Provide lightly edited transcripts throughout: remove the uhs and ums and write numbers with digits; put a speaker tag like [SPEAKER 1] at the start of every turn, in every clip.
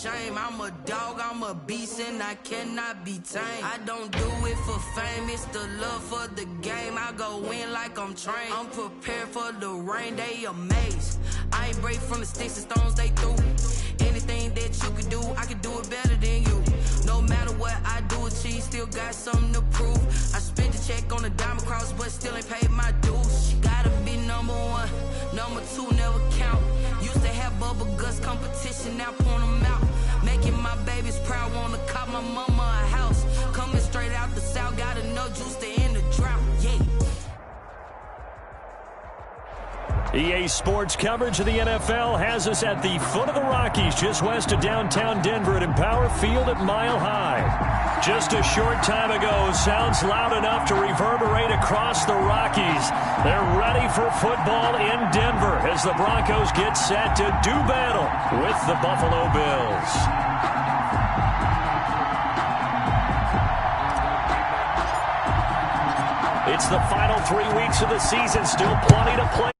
[SPEAKER 1] shame. I'm a dog, I'm a beast, and I cannot be tamed. I don't do it for fame, it's the love for the game. I go in like I'm trained. I'm prepared for the rain, they amazed. I ain't brave from the sticks and stones they threw. Anything that you can do, I can do it better than you. No matter what I do, achieve, still got something to prove. I spent a check on the diamond cross, but still ain't paid my dues. Gotta be number one, number two never count. Used to have bubble guts competition, now point them out. Making my babies proud, wanna cop my mama a house. Coming straight out the south, got enough juice to end the drought, yeah.
[SPEAKER 2] EA Sports coverage of the NFL has us at the foot of the Rockies, just west of downtown Denver at Empower Field at Mile High. Just a short time ago, sounds loud enough to reverberate across the Rockies. They're ready for football in Denver as the Broncos get set to do battle with the Buffalo Bills. It's the final 3 weeks of the season, still plenty to play.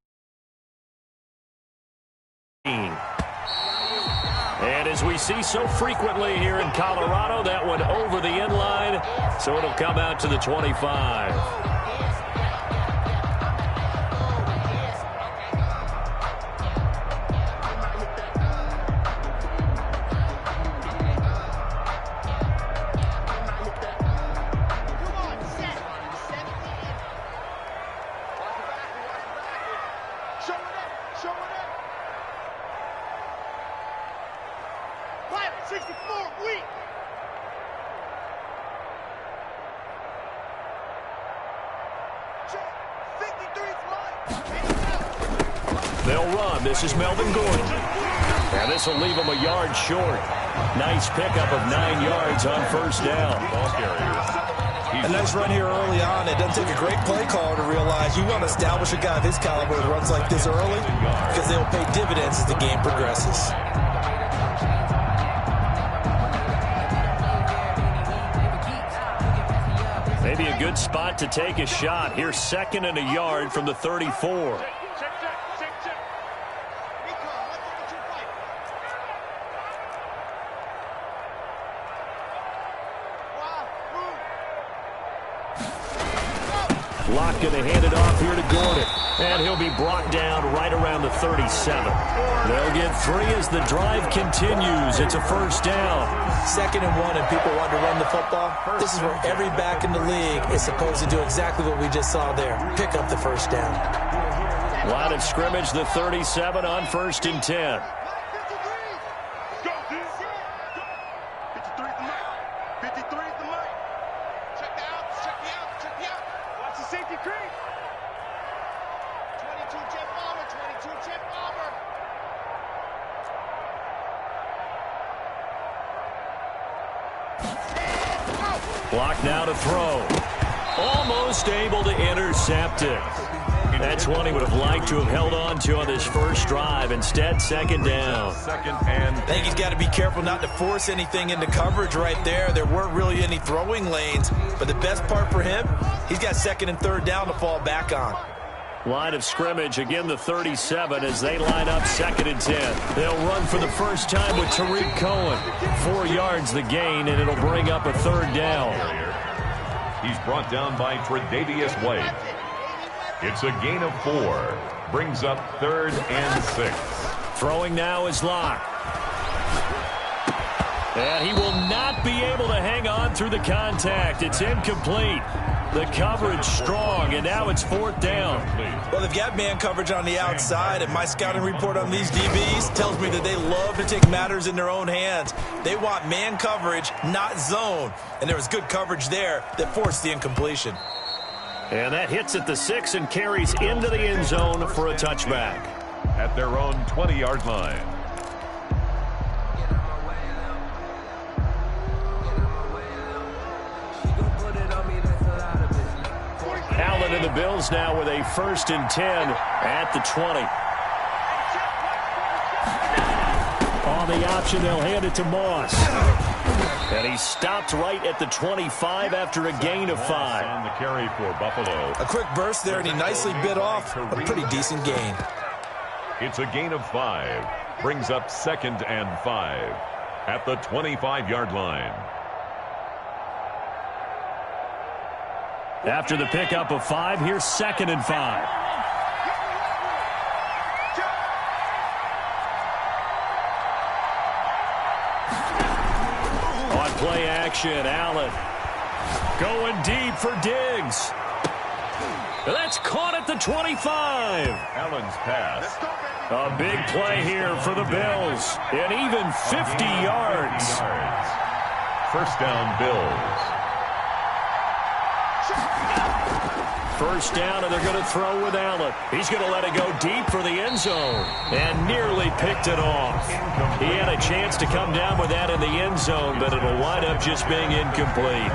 [SPEAKER 2] And as we see so frequently here in Colorado, that one over the end line, so it'll come out to the 25. They'll run. This is Melvin Gordon. And this will leave him a yard short. Nice pickup of 9 yards on first down.
[SPEAKER 3] A nice run here early on. It doesn't take a great play caller to realize you want to establish a guy of his caliber that runs like this early because they'll pay dividends as the game progresses.
[SPEAKER 2] Maybe a good spot to take a shot. Here's 2nd and a yard from the 34. Locke going to hand it off here to Gordon. And he'll be brought down right around the 37. They'll get 3 as the drive continues. It's a first down.
[SPEAKER 3] 2nd and 1 and people want to run the football. This is where every back in the league is supposed to do exactly what we just saw there. Pick up the first down.
[SPEAKER 2] Line of scrimmage, the 37 on 1st and 10. Block now to throw. Almost able to intercept it. That's one he would have liked to have held on to on this first drive. Instead, 2nd down.
[SPEAKER 3] I think he's got to be careful not to force anything into coverage right there. There weren't really any throwing lanes. But the best part for him, he's got 2nd and 3rd down to fall back on.
[SPEAKER 2] Line of scrimmage, again the 37 as they line up 2nd and 10. They'll run for the first time with Tariq Cohen. 4 yards the gain, and it'll bring up a 3rd down.
[SPEAKER 4] He's brought down by Tre'Davious White. It's a gain of 4. Brings up 3rd and 6.
[SPEAKER 2] Throwing now is Locke. And he will not be able to hang on through the contact. It's incomplete. The coverage strong, and now it's 4th down.
[SPEAKER 3] Well, they've got man coverage on the outside, and my scouting report on these DBs tells me that they love to take matters in their own hands. They want man coverage, not zone. And there was good coverage there that forced the incompletion.
[SPEAKER 2] And that hits at the 6 and carries into the end zone for a touchback.
[SPEAKER 4] At their own 20-yard line.
[SPEAKER 2] Allen and the Bills now with a 1st and 10 at the 20. On the option, they'll hand it to Moss. And he stopped right at the 25 after a gain of 5.
[SPEAKER 4] On the carry for Buffalo.
[SPEAKER 3] A quick burst there, and he nicely bit off a pretty decent gain.
[SPEAKER 4] It's a gain of 5. Brings up 2nd and 5. at the 25-yard line.
[SPEAKER 2] After the pickup of 5, here's 2nd and 5. On play action, Allen going deep for Diggs. That's caught at the 25.
[SPEAKER 4] Allen's pass.
[SPEAKER 2] A big play here for the Bills. And even 50 yards.
[SPEAKER 4] First down, Bills.
[SPEAKER 2] First down, and they're going to throw with Allen. He's going to let it go deep for the end zone. And nearly picked it off. He had a chance to come down with that in the end zone, but it'll wind up just being incomplete.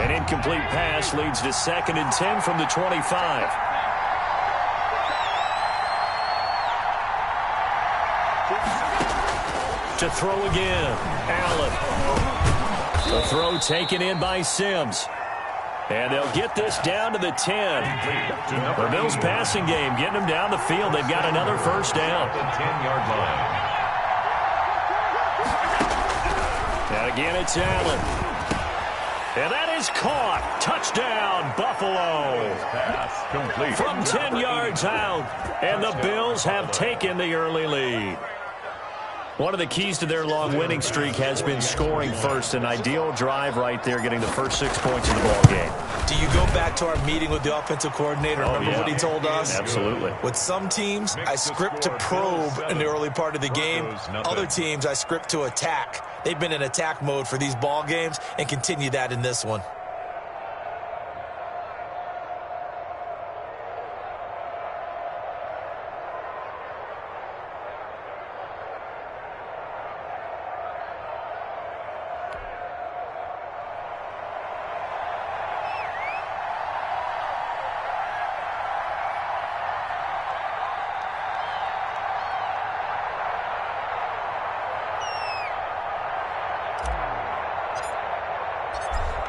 [SPEAKER 2] An incomplete pass leads to 2nd and 10 from the 25. To throw again, Allen. The throw taken in by Sims. And they'll get this down to the 10. The Bills passing game, getting them down the field. They've got another first down.
[SPEAKER 4] The 10-yard line.
[SPEAKER 2] And again, it's Allen. And that is caught. Touchdown, Buffalo.
[SPEAKER 4] Pass complete.
[SPEAKER 2] From 10 yards out. And the Bills have taken the early lead. One of the keys to their long winning streak has been scoring first. An ideal drive right there, getting the first 6 points in the ball game.
[SPEAKER 3] Do you go back to our meeting with the offensive coordinator? Remember what he told us?
[SPEAKER 2] Absolutely.
[SPEAKER 3] With some teams, I script to probe in the early part of the game. Other teams, I script to attack. They've been in attack mode for these ball games and continue that in this one.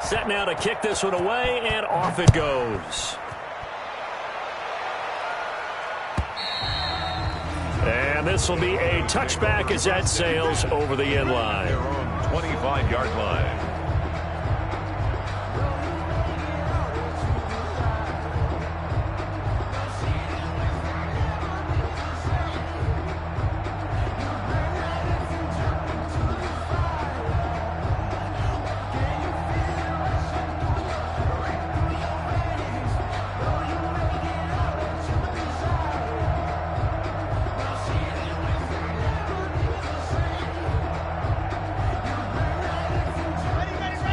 [SPEAKER 2] Set now to kick this one away, and off it goes. And this will be a touchback as that sails over the end line.
[SPEAKER 4] Their own 25-yard line.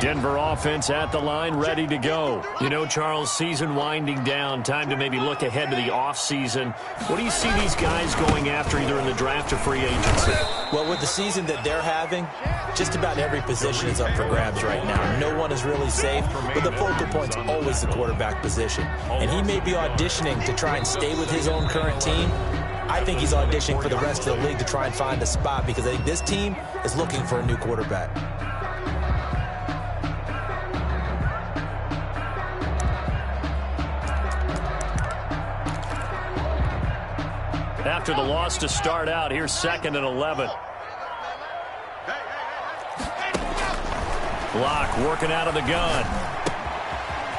[SPEAKER 2] Denver offense at the line, ready to go. You know, Charles, season winding down, time to maybe look ahead to the offseason. What do you see these guys going after either in the draft or free agency?
[SPEAKER 3] Well, with the season that they're having, just about every position is up for grabs right now. No one is really safe, but the focal point's always the quarterback position. And he may be auditioning to try and stay with his own current team. I think he's auditioning for the rest of the league to try and find a spot because I think this team is looking for a new quarterback.
[SPEAKER 2] After the loss to start out, here's 2nd and 11. Block working out of the gun.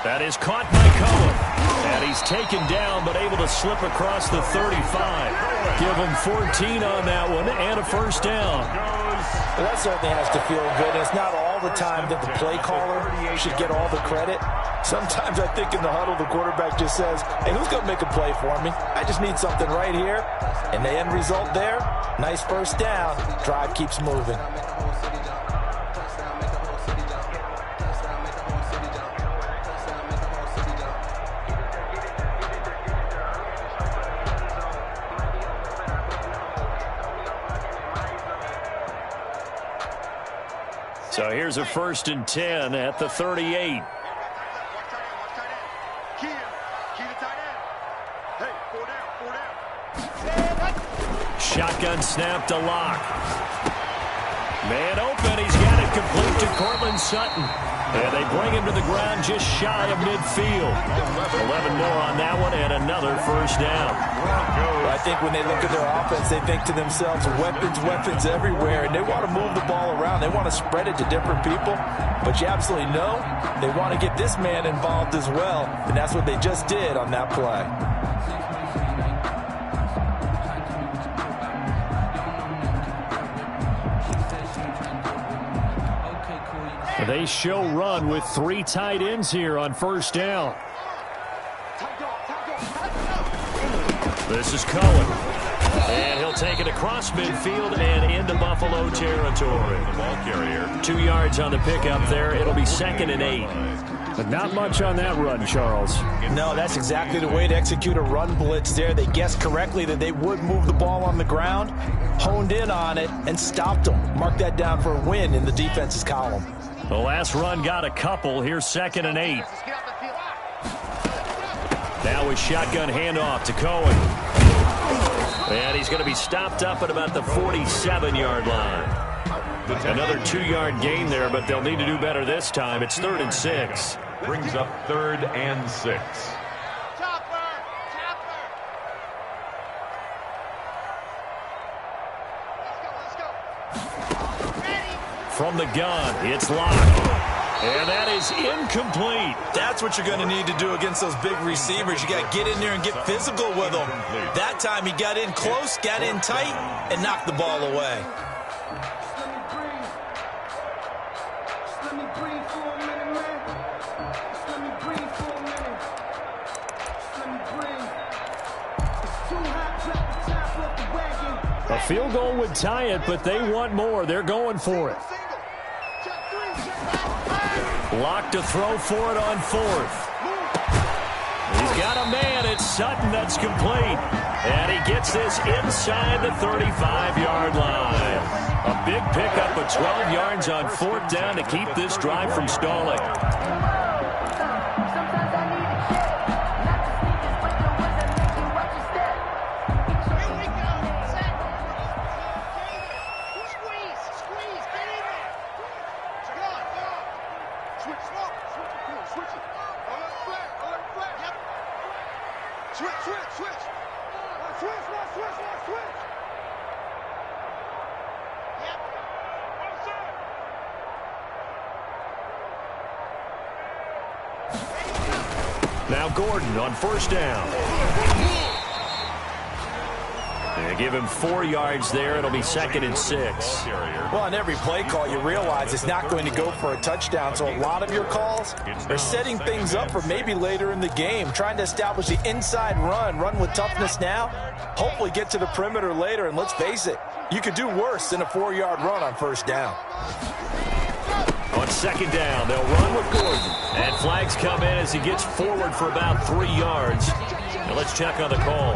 [SPEAKER 2] That is caught by Cohen. And he's taken down but able to slip across the 35. Give him 14 on that one and a first down.
[SPEAKER 3] Well, that certainly has to feel good. And it's not all the time that the play caller should get all the credit. Sometimes I think in the huddle the quarterback just says, hey, who's going to make a play for me? I just need something right here. And the end result there, nice first down. Drive keeps moving.
[SPEAKER 2] So here's a 1st and 10 at the 38. Shotgun snap to Lock. Man open. He's got it complete to Cortland Sutton. And they bring him to the ground just shy of midfield. 11 more on that one and another first down.
[SPEAKER 3] I think when they look at their offense, they think to themselves, weapons everywhere, and they want to move the ball around. They want to spread it to different people, but you absolutely know they want to get this man involved as well, and that's what they just did on that play.
[SPEAKER 2] They show run with 3 tight ends here on first down. This is Cohen. And he'll take it across midfield and into Buffalo territory. The ball carrier. 2 yards on the pickup there. It'll be 2nd and 8. But not much on that run, Charles.
[SPEAKER 3] No, that's exactly the way to execute a run blitz there. They guessed correctly that they would move the ball on the ground, honed in on it, and stopped them. Mark that down for a win in the defense's column.
[SPEAKER 2] The last run got a couple. Here's 2nd and 8. Now with shotgun handoff to Cohen. And he's going to be stopped up at about the 47-yard line. Another 2-yard gain there, but they'll need to do better this time. It's 3rd and 6.
[SPEAKER 4] Brings up 3rd and 6.
[SPEAKER 2] From the gun, it's locked. And that is incomplete.
[SPEAKER 3] That's what you're going to need to do against those big receivers. You got to get in there and get physical with them. That time he got in close, got in tight, and knocked the ball away.
[SPEAKER 2] A field goal would tie it, but they want more. They're going for it. Locked to throw for it on 4th. He's got a man. It's Sutton that's complete. And he gets this inside the 35-yard line. A big pickup of 12 yards on 4th down to keep this drive from stalling. Now Gordon on first down. They give him 4 yards there. It'll be 2nd and 6.
[SPEAKER 3] Well, on every play call, you realize it's not going to go for a touchdown. So a lot of your calls are setting things up for maybe later in the game, trying to establish the inside run with toughness now, hopefully get to the perimeter later. And let's face it, you could do worse than a 4-yard run on first down.
[SPEAKER 2] On 2nd down, they'll run with Gordon. And flags come in as he gets forward for about 3 yards. Now let's check on the call.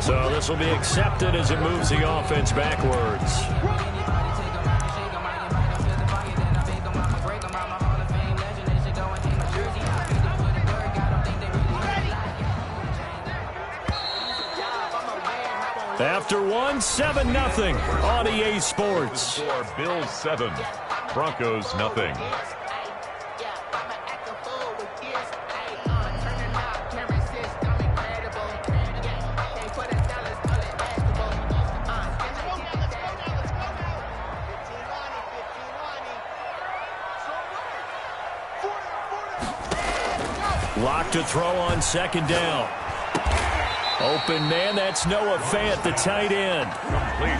[SPEAKER 2] So this will be accepted as it moves the offense backwards. After 1, 7-0 on EA Sports.
[SPEAKER 4] Bills 7, Broncos nothing.
[SPEAKER 2] Locked to throw on 2nd down. Open man, that's Noah Fant, the tight end.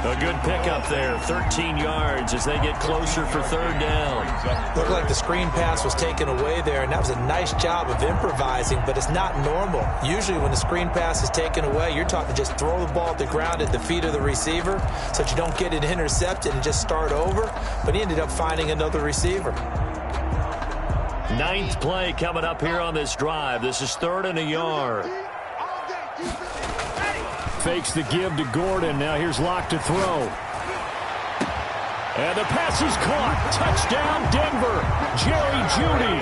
[SPEAKER 2] A good pickup there, 13 yards as they get closer for 3rd down.
[SPEAKER 3] Looked like the screen pass was taken away there, and that was a nice job of improvising, but it's not normal. Usually when the screen pass is taken away, you're talking just throw the ball at the ground at the feet of the receiver so that you don't get it intercepted and just start over, but he ended up finding another receiver.
[SPEAKER 2] 9th play coming up here on this drive. This is 3rd and a yard. Fakes the give to Gordon. Now here's Locke to throw. And the pass is caught. Touchdown, Denver. Jerry Jeudy.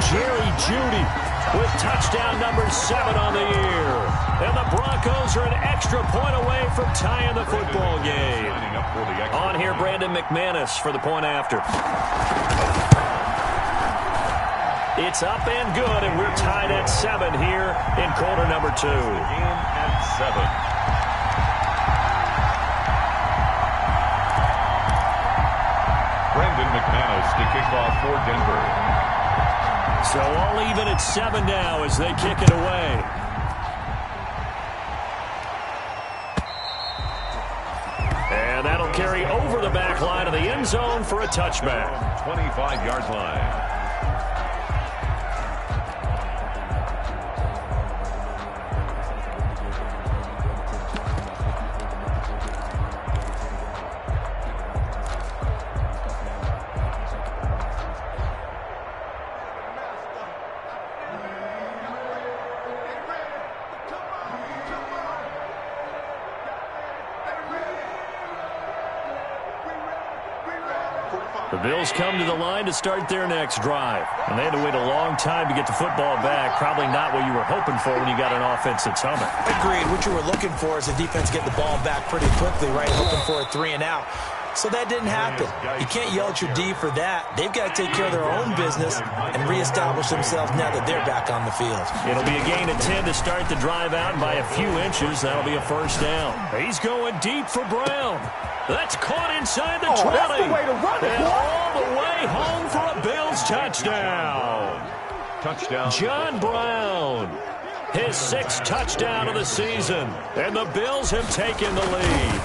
[SPEAKER 2] Jerry Jeudy with touchdown number 7 on the year. And the Broncos are an extra point away from tying the football game. On here, Brandon McManus for the point after. It's up and good, and we're tied at 7 here in quarter number 2.
[SPEAKER 4] Game at 7. Brandon McManus to kick off for Denver.
[SPEAKER 2] So all even at 7 now as they kick it away. And that'll carry over the back line of the end zone for a touchback.
[SPEAKER 4] 25-yard line.
[SPEAKER 2] The Bills come to the line to start their next drive. And they had to wait a long time to get the football back. Probably not what you were hoping for when you got an offense that's humming.
[SPEAKER 3] Agreed. What you were looking for is the defense getting the ball back pretty quickly, right? Hoping for a 3 and out. So that didn't happen. You can't yell at your D for that. They've got to take care of their own business and reestablish themselves now that they're back on the field.
[SPEAKER 2] It'll be a gain of 10 to start the drive out, and by a few inches, that'll be a first down. He's going deep for Brown. That's caught inside the 20.
[SPEAKER 5] That's the way to run it,
[SPEAKER 2] and all the way home for a Bills touchdown.
[SPEAKER 4] Touchdown.
[SPEAKER 2] John Brown, his 6th touchdown of the season, and the Bills have taken the lead.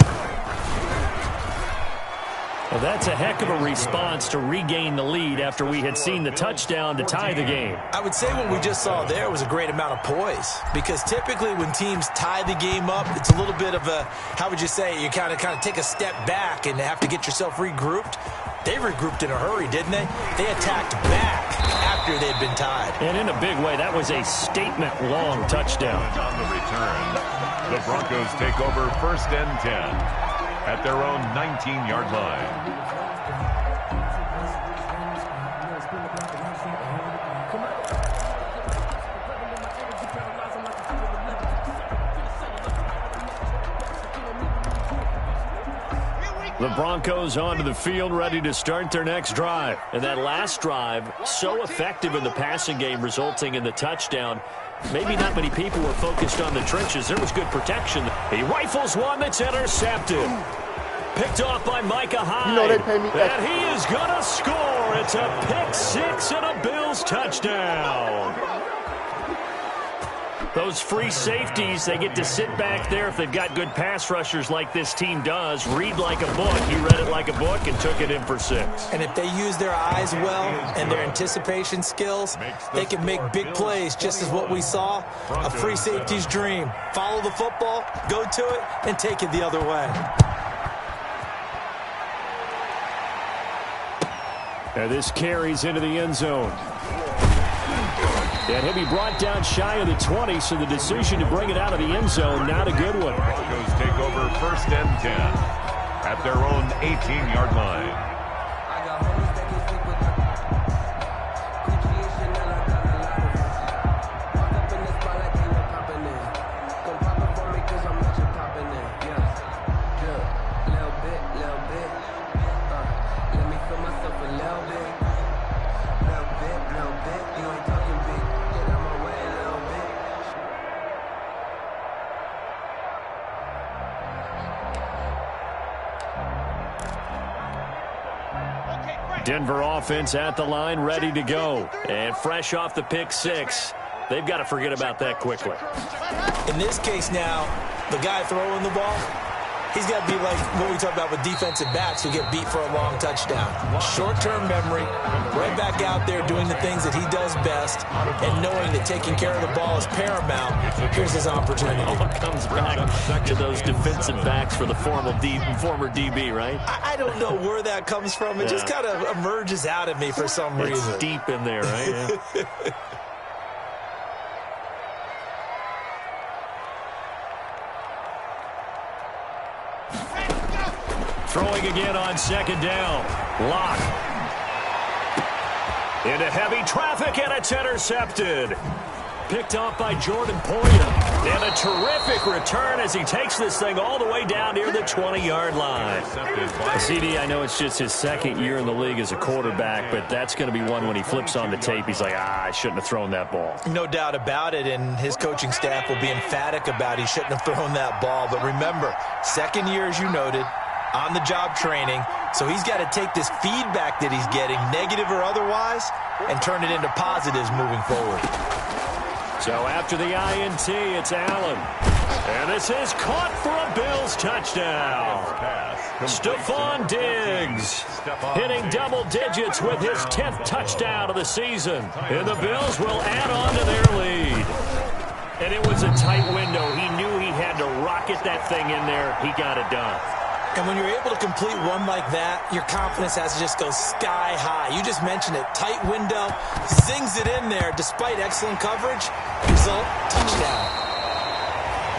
[SPEAKER 2] Well, that's a heck of a response to regain the lead after we had seen the touchdown to tie the game.
[SPEAKER 3] I would say what we just saw there was a great amount of poise, because typically when teams tie the game up, it's a little bit of a, how would you say, you kind of take a step back and have to get yourself regrouped. They regrouped in a hurry, didn't they? They attacked back after they'd been tied.
[SPEAKER 2] And in a big way, that was a statement-long touchdown.
[SPEAKER 4] On the return, the Broncos take over 1st and 10. At their own 19-yard line.
[SPEAKER 2] The Broncos onto the field, ready to start their next drive. And that last drive, so effective in the passing game, resulting in the touchdown. Maybe not many people were focused on the trenches. There was good protection. He rifles one that's intercepted. Picked off by Micah Hyde.
[SPEAKER 5] You know they pay me extra.
[SPEAKER 2] And he is going to score. It's a pick 6 and a Bills touchdown. Those free safeties, they get to sit back there if they've got good pass rushers like this team does. Read like a book. He read it like a book and took it in for 6.
[SPEAKER 3] And if they use their eyes well and their anticipation skills, they can make big plays, just as what we saw. A free safety's dream. Follow the football, go to it, and take it the other way.
[SPEAKER 2] And this carries into the end zone. And he'll be brought down shy of the 20, so the decision to bring it out of the end zone, not a good one.
[SPEAKER 4] Broncos take over 1st and 10 at their own 18-yard line.
[SPEAKER 2] Denver offense at the line, ready to go. And fresh off the pick 6, they've got to forget about that quickly.
[SPEAKER 3] In this case now, the guy throwing the ball, he's got to be like what we talk about with defensive backs who get beat for a long touchdown. Short-term memory, right back out there doing the things that he does best, and knowing that taking care of the ball is paramount. Here's his opportunity.
[SPEAKER 2] It all comes back to those defensive backs for the former DB, right?
[SPEAKER 3] I don't know where that comes from. It just kind of emerges out of me for some reason.
[SPEAKER 2] It's deep in there, right? Yeah. Throwing again on 2nd down. Lock. Into heavy traffic, and it's intercepted. picked off by Jordan Poyer. And a terrific return as he takes this thing all the way down near the 20-yard line. CD, I know it's just his second year in the league as a quarterback, but that's going to be one when he flips on the tape. He's like, I shouldn't have thrown that ball.
[SPEAKER 3] No doubt about it, and his coaching staff will be emphatic about he shouldn't have thrown that ball. But remember, second year, as you noted, on-the-job training, so he's got to take this feedback that he's getting, negative or otherwise, and turn it into positives moving forward.
[SPEAKER 2] So after the INT, it's Allen. And this is caught for a Bills touchdown. Stephon Diggs hitting double digits with his 10th touchdown of the season. And the Bills will add on to their lead. And it was a tight window. He knew he had to rocket that thing in there. He got it done.
[SPEAKER 3] And when you're able to complete one like that, your confidence has to just go sky high. You just mentioned it. Tight window, zings it in there despite excellent coverage. Result, touchdown.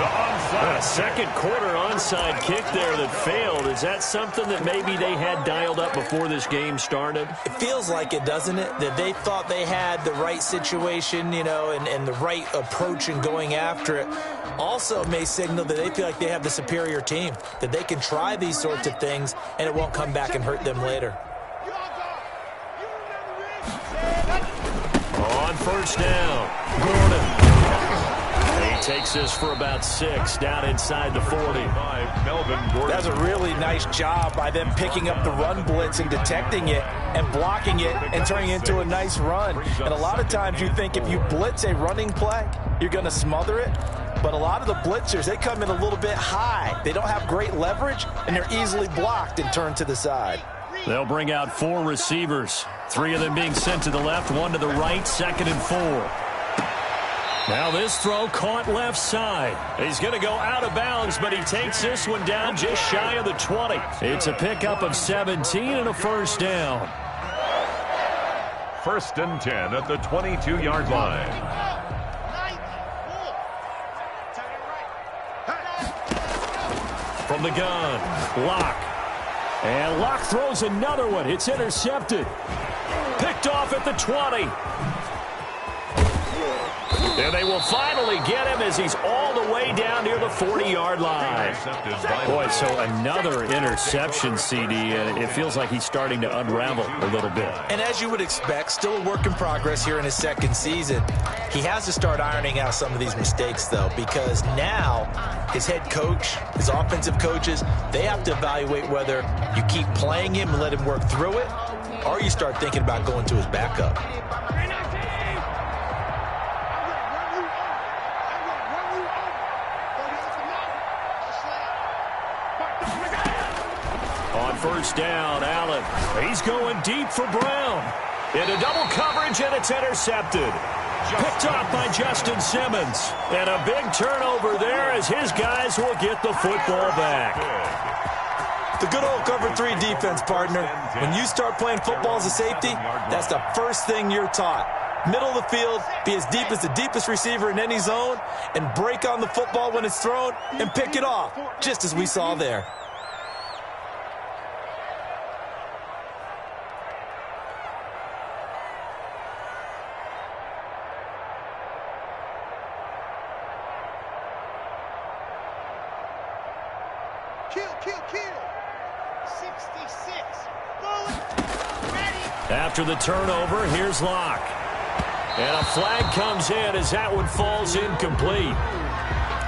[SPEAKER 2] A second quarter onside kick there that failed. Is that something that maybe they had dialed up before this game started?
[SPEAKER 3] It feels like it, doesn't it? That they thought they had the right situation, you know, and the right approach in going after it. Also may signal that they feel like they have the superior team, that they can try these sorts of things and it won't come back and hurt them later.
[SPEAKER 2] On first down, Gordon. He takes this for about 6 down inside the 40.
[SPEAKER 3] That's a really nice job by them picking up the run blitz and detecting it and blocking it and turning it into a nice run. And a lot of times you think if you blitz a running play, you're going to smother it. But a lot of the blitzers, they come in a little bit high. They don't have great leverage, and they're easily blocked and turned to the side.
[SPEAKER 2] They'll bring out 4 receivers. 3 of them being sent to the left, 1 to the right, 2nd and 4. Now this throw caught left side. He's going to go out of bounds, but he takes this one down just shy of the 20. It's a pickup of 17 and a first down.
[SPEAKER 4] 1st and 10 at the 22-yard line.
[SPEAKER 2] From the gun, Locke. And Locke throws another one. It's intercepted. Picked off at the 20. And they will finally get him as he's all the way down near the 40-yard line. Boy, so another interception, CD, and it feels like he's starting to unravel a little bit.
[SPEAKER 3] And as you would expect, still a work in progress here in his second season. He has to start ironing out some of these mistakes, though, because now his head coach, his offensive coaches, they have to evaluate whether you keep playing him and let him work through it, or you start thinking about going to his backup.
[SPEAKER 2] First down, Allen. He's going deep for Brown. Into double coverage, and it's intercepted. Picked off by Justin Simmons. And a big turnover there as his guys will get the football back.
[SPEAKER 3] The good old cover 3 defense, partner. When you start playing football as a safety, that's the first thing you're taught. Middle of the field, be as deep as the deepest receiver in any zone, and break on the football when it's thrown and pick it off, just as we saw there.
[SPEAKER 2] After the turnover, here's Locke. And a flag comes in as that one falls incomplete.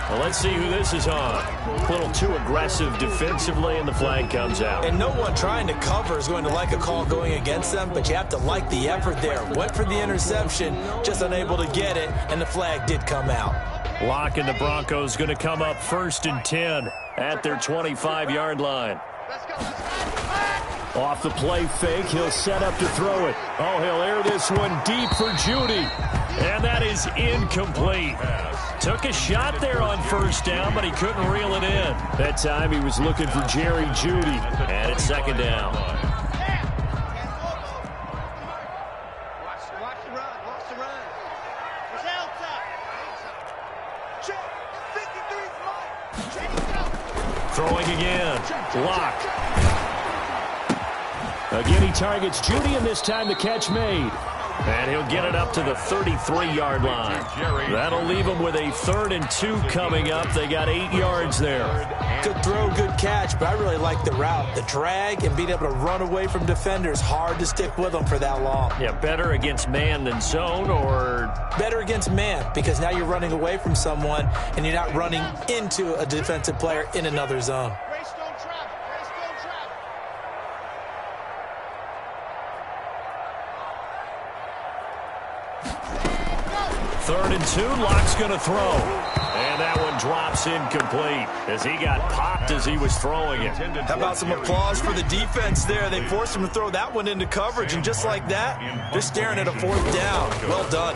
[SPEAKER 2] Well, let's see who this is on. A little too aggressive defensively, and the flag comes out.
[SPEAKER 3] And no one trying to cover is going to like a call going against them, but you have to like the effort there. Went for the interception, just unable to get it, and the flag did come out.
[SPEAKER 2] Locke and the Broncos going to come up 1st and 10 at their 25-yard line. Off the play fake, he'll set up to throw it. Oh, he'll air this one deep for Judy. And that is incomplete. Took a shot there on first down, but he couldn't reel it in. That time he was looking for Jerry Judy. And it's 2nd down. Throwing again. Locke. Again, he targets Judy, and this time the catch made. And he'll get it up to the 33-yard line. That'll leave him with a 3rd and 2 coming up. They got 8 yards there.
[SPEAKER 3] Good throw, good catch, but I really like the route. The drag and being able to run away from defenders, hard to stick with them for that long.
[SPEAKER 2] Yeah, better against man than zone, or?
[SPEAKER 3] Better against man, because now you're running away from someone and you're not running into a defensive player in another zone.
[SPEAKER 2] 3rd and 2, Locke's going to throw. And that one drops incomplete as he got popped as he was throwing it.
[SPEAKER 3] How about some applause for the defense there? They forced him to throw that one into coverage, and just like that, they're staring at a 4th down. Well done.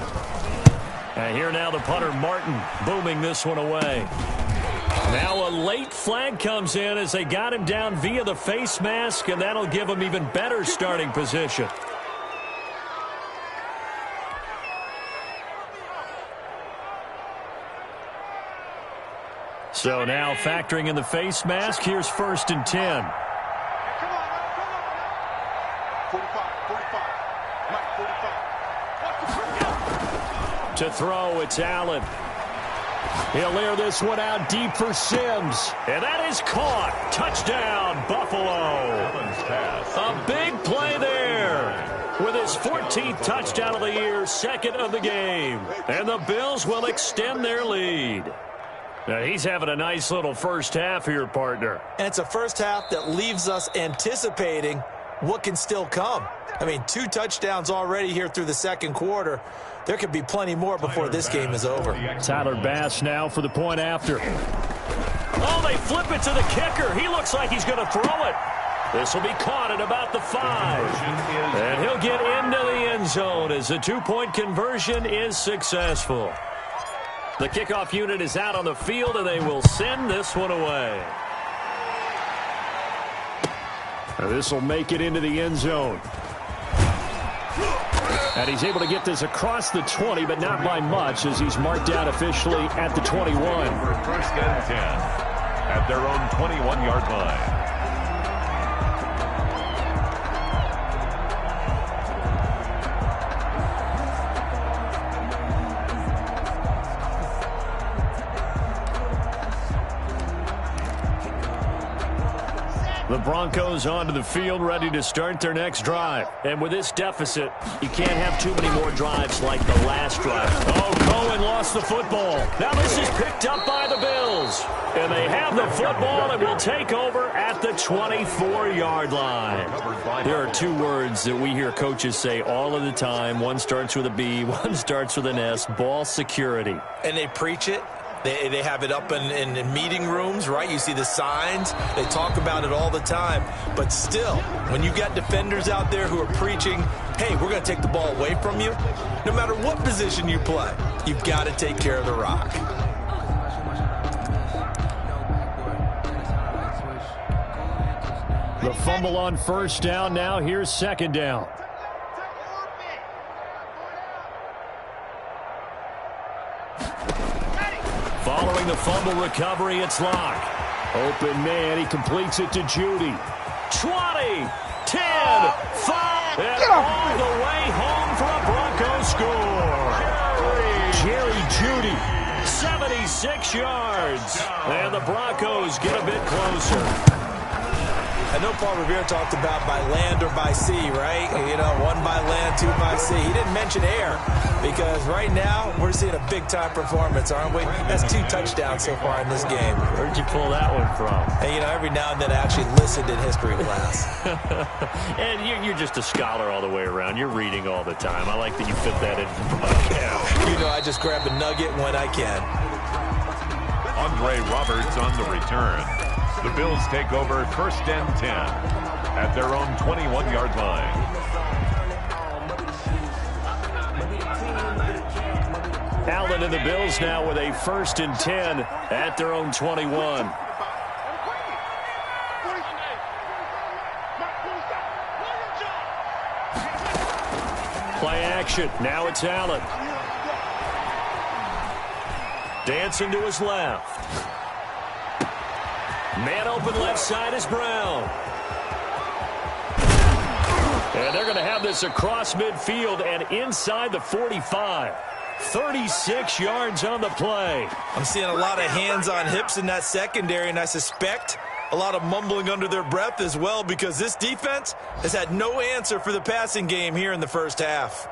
[SPEAKER 2] And here now the punter, Martin, booming this one away. Now a late flag comes in as they got him down via the face mask, and that'll give him even better starting position. So now factoring in the face mask, here's 1st and 10. To throw, it's Allen. He'll air this one out deep for Sims. And that is caught. Touchdown, Buffalo. A big play there. With his 14th touchdown of the year, 2nd of the game. And the Bills will extend their lead. Now, he's having a nice little first half here, partner.
[SPEAKER 3] And it's a first half that leaves us anticipating what can still come. I mean, 2 touchdowns already here through the 2nd quarter. There could be plenty more before this game is over.
[SPEAKER 2] Tyler Bass now for the point after. Oh, they flip it to the kicker. He looks like he's going to throw it. This will be caught at about the 5. And he'll get into the end zone as the 2-point conversion is successful. The kickoff unit is out on the field, and they will send this one away. This will make it into the end zone. And he's able to get this across the 20, but not by much, as he's marked down officially at the 21.
[SPEAKER 4] For 1st and 10 at their own 21-yard line.
[SPEAKER 2] The Broncos onto the field, ready to start their next drive. And with this deficit, you can't have too many more drives like the last drive. Oh, Cohen lost the football. Now this is picked up by the Bills. And they have the football and will take over at the 24-yard line. There are 2 words that we hear coaches say all of the time. One starts with a B, one starts with an S, ball security.
[SPEAKER 3] And they preach it. They have it up in meeting rooms, right? You see the signs. They talk about it all the time. But still, when you got defenders out there who are preaching, hey, we're going to take the ball away from you, no matter what position you play, you've got to take care of the rock.
[SPEAKER 2] The fumble on 1st down. Now here's 2nd down. Following the fumble recovery, it's Locke. Open man, he completes it to Judy. 20, 10, 5, and all the way home for a Broncos score. Jerry Judy, 76 yards. And the Broncos get a bit closer.
[SPEAKER 3] I know Paul Revere talked about by land or by sea, right? You know, 1 by land, 2 by sea. He didn't mention air because right now we're seeing a big-time performance, aren't we? That's 2 touchdowns so far in this game.
[SPEAKER 2] Where'd you pull that one from?
[SPEAKER 3] And, you know, every now and then I actually listened in history class.
[SPEAKER 2] And you're just a scholar all the way around. You're reading all the time. I like that you fit that in.
[SPEAKER 3] You know, I just grab a nugget when I can.
[SPEAKER 4] Andre Roberts on the return. The Bills take over 1st and 10 at their own 21-yard line.
[SPEAKER 2] Allen and the Bills now with a 1st and 10 at their own 21. Play action. Now it's Allen. Dancing to his left. Man open left side is Brown. And they're going to have have this across midfield and inside the 45. 36 yards on the play.
[SPEAKER 3] I'm seeing a lot of hands on hips in that secondary, and I suspect a lot of mumbling under their breath as well, because this defense has had no answer for the passing game here in the first half.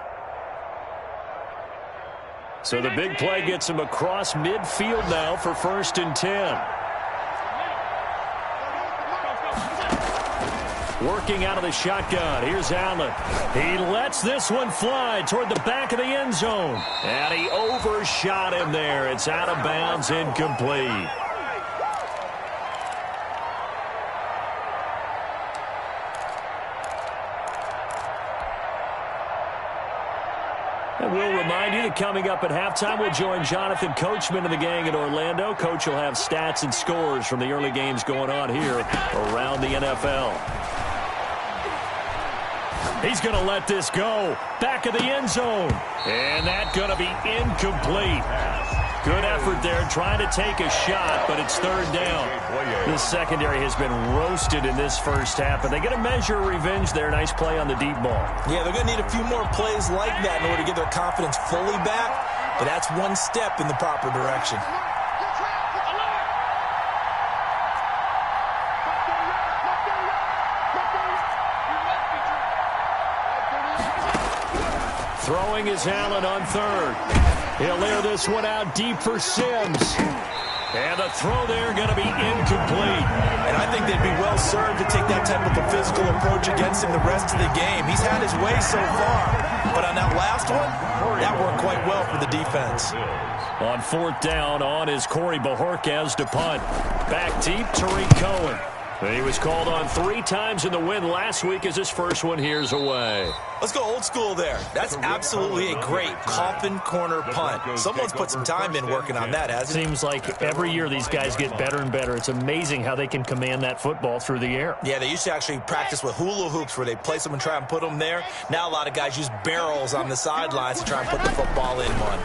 [SPEAKER 2] So the big play gets him across midfield now for 1st and 10. Working out of the shotgun. Here's Allen. He lets this one fly toward the back of the end zone. And he overshot him there. It's out of bounds, incomplete. And we'll remind you that coming up at halftime, we'll join Jonathan Coachman and the gang in Orlando. Coach will have stats and scores from the early games going on here around the NFL. He's going to let this go. Back of the end zone. And that's going to be incomplete. Good effort there, trying to take a shot, but it's 3rd down. This secondary has been roasted in this first half, but they get a measure of revenge there. Nice play on the deep ball. Yeah, they're going to need a few more plays like that in order to get their confidence fully back, but that's one step in the proper direction. Throwing is Allen on 3rd. He'll air this one out deep for Sims. And the throw there going to be incomplete. And I think they'd be well served to take that type of a physical approach against him the rest of the game. He's had his way so far. But on that last one, that worked quite well for the defense. On 4th down, on is Corey Bajorquez to punt. Back deep, Tariq Cohen. He was called on 3 times in the win last week as his first one here's away. Let's go old school there. That's absolutely a great coffin corner punt. Someone's put some time in working on that, hasn't it?
[SPEAKER 5] Seems like every year these guys get better and better. It's amazing how they can command that football through the air.
[SPEAKER 3] Yeah, they used to actually practice with hula hoops where they place them and try and put them there. Now a lot of guys use barrels on the sidelines to try and put the football in one.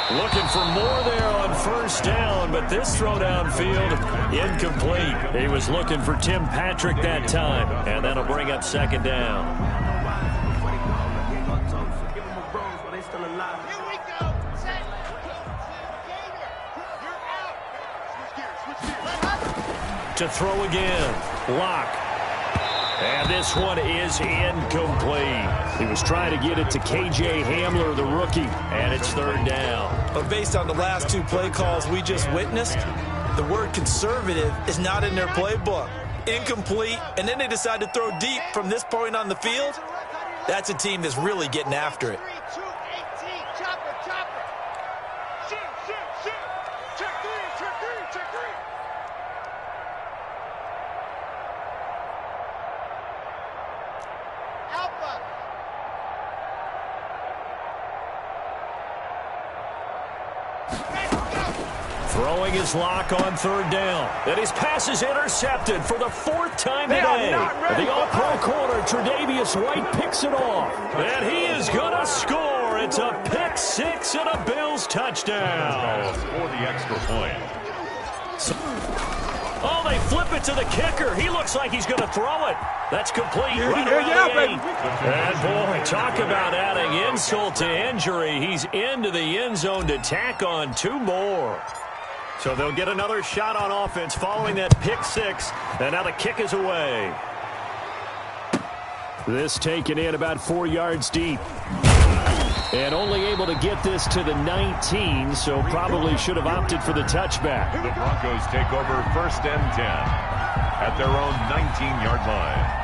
[SPEAKER 2] Looking for more there on 1st down, but this throw downfield, incomplete. He was looking for Tim Patrick that time, and that'll bring up 2nd down. To throw again, Locke. And this one is incomplete. He was trying to get it to K.J. Hamler, the rookie, and it's 3rd down.
[SPEAKER 3] But based on the last 2 play calls we just witnessed, the word conservative is not in their playbook. Incomplete, and then they decide to throw deep from this point on the field. That's a team that's really getting after it.
[SPEAKER 2] Throwing his Lock on 3rd down. And his pass is intercepted for the 4th time today. The all-pro corner, Tre'Davious White, picks it off. And he is going to score. It's a pick 6 and a Bills touchdown.
[SPEAKER 4] For the extra point.
[SPEAKER 2] Oh, they flip it to the kicker. He looks like he's going to throw it. That's complete. Right around the 8. And boy, talk about adding insult to injury. He's into the end zone to tack on 2 more. So they'll get another shot on offense following that pick 6. And now the kick is away. This taken in about 4 yards deep. And only able to get this to the 19, so probably should have opted for the touchback.
[SPEAKER 4] The Broncos take over 1st and 10 at their own 19-yard line.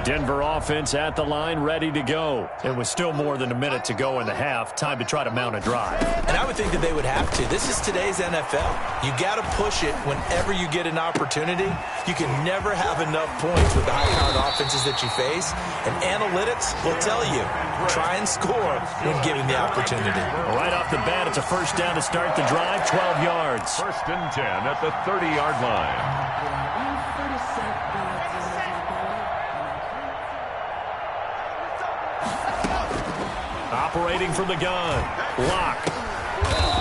[SPEAKER 2] Denver offense at the line, ready to go. It was still more than a minute to go in the half. Time to try to mount a drive.
[SPEAKER 3] And I would think that they would have to. This is today's NFL. You got to push it whenever you get an opportunity. You can never have enough points with the high-powered offenses that you face. And analytics will tell you, try and score when given the opportunity.
[SPEAKER 2] Right off the bat, it's a 1st down to start the drive, 12 yards.
[SPEAKER 4] 1st and 10 at the 30-yard line.
[SPEAKER 2] Operating from the gun. Locke.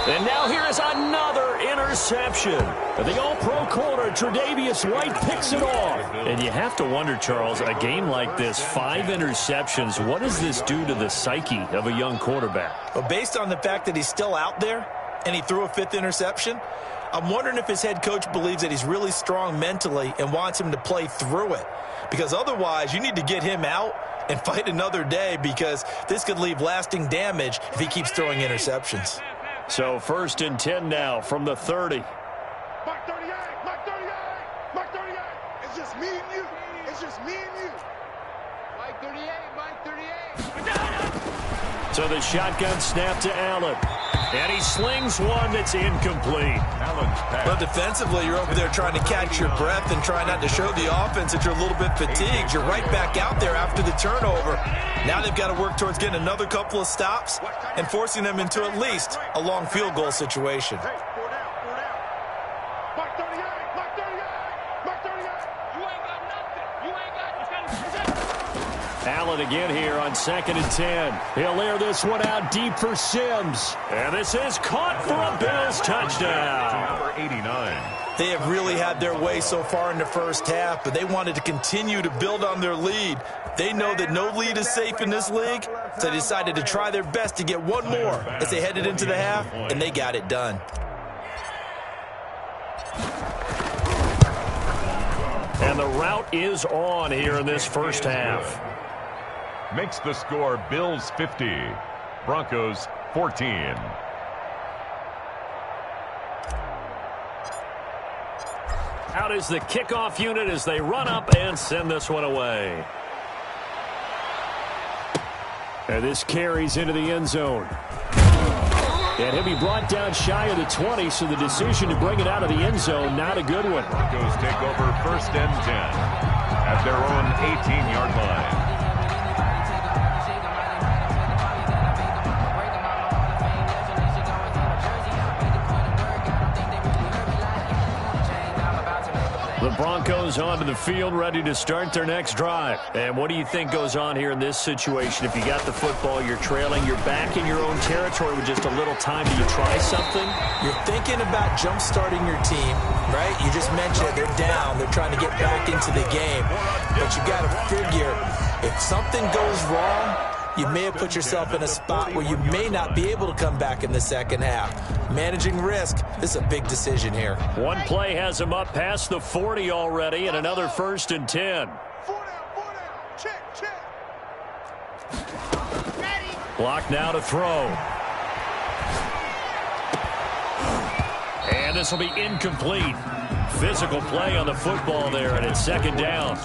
[SPEAKER 2] And now here is another interception. The all-pro corner, Tre'Davious White, picks it off. And you have to wonder, Charles, a game like this, 5 interceptions, what does this do to the psyche of a young quarterback?
[SPEAKER 3] Well, based on the fact that he's still out there and he threw a 5th interception, I'm wondering if his head coach believes that he's really strong mentally and wants him to play through it. Because otherwise, you need to get him out and fight another day, because this could leave lasting damage if he keeps throwing interceptions.
[SPEAKER 2] So 1st and 10 now from the 30.
[SPEAKER 6] Mark 38, Mark 38, Mark 38. It's just me and you. It's just me and you. Mike 38, Mike 38.
[SPEAKER 2] So the shotgun snap to Allen. And he slings one that's incomplete.
[SPEAKER 3] Well, defensively, you're over there trying to catch your breath and try not to show the offense that you're a little bit fatigued. You're right back out there after the turnover. Now they've got to work towards getting another couple of stops and forcing them into at least a long field goal situation.
[SPEAKER 6] Hey, 4 down, 4 down. Mark 38, Mark 38, Mark 38. You ain't got nothing. You ain't got nothing.
[SPEAKER 2] Allen again here on 2nd and 10. He'll air this one out deep for Sims. And this is caught for a Bills touchdown.
[SPEAKER 4] Number 89.
[SPEAKER 3] They have really had their way so far in the first half, but they wanted to continue to build on their lead. They know that no lead is safe in this league, so they decided to try their best to get one more as they headed into the half, and they got it done.
[SPEAKER 2] And the route is on here in this first half.
[SPEAKER 4] Makes the score Bills 50, Broncos 14.
[SPEAKER 2] Out is the kickoff unit as they run up and send this one away. And this carries into the end zone. And he'll be brought down shy of the 20, so the decision to bring it out of the end zone, not a good one.
[SPEAKER 4] Broncos take over 1st and 10 at their own 18-yard line.
[SPEAKER 2] The Broncos onto the field, ready to start their next drive. And what do you think goes on here in this situation? If you got the football, you're trailing, you're back in your own territory with just a little time. Do you try something?
[SPEAKER 3] You're thinking about jump-starting your team, right? You just mentioned it. They're down. They're trying to get back into the game. But you got to figure, if something goes wrong, you may have put yourself in a spot where you may not be able to come back in the second half. Managing risk, this is a big decision here.
[SPEAKER 2] One play has him up past the 40 already, and another 1st and 10.
[SPEAKER 6] 4 down, check, check.
[SPEAKER 2] Block now to throw. And this will be incomplete. Physical play on the football there, and it's 2nd down.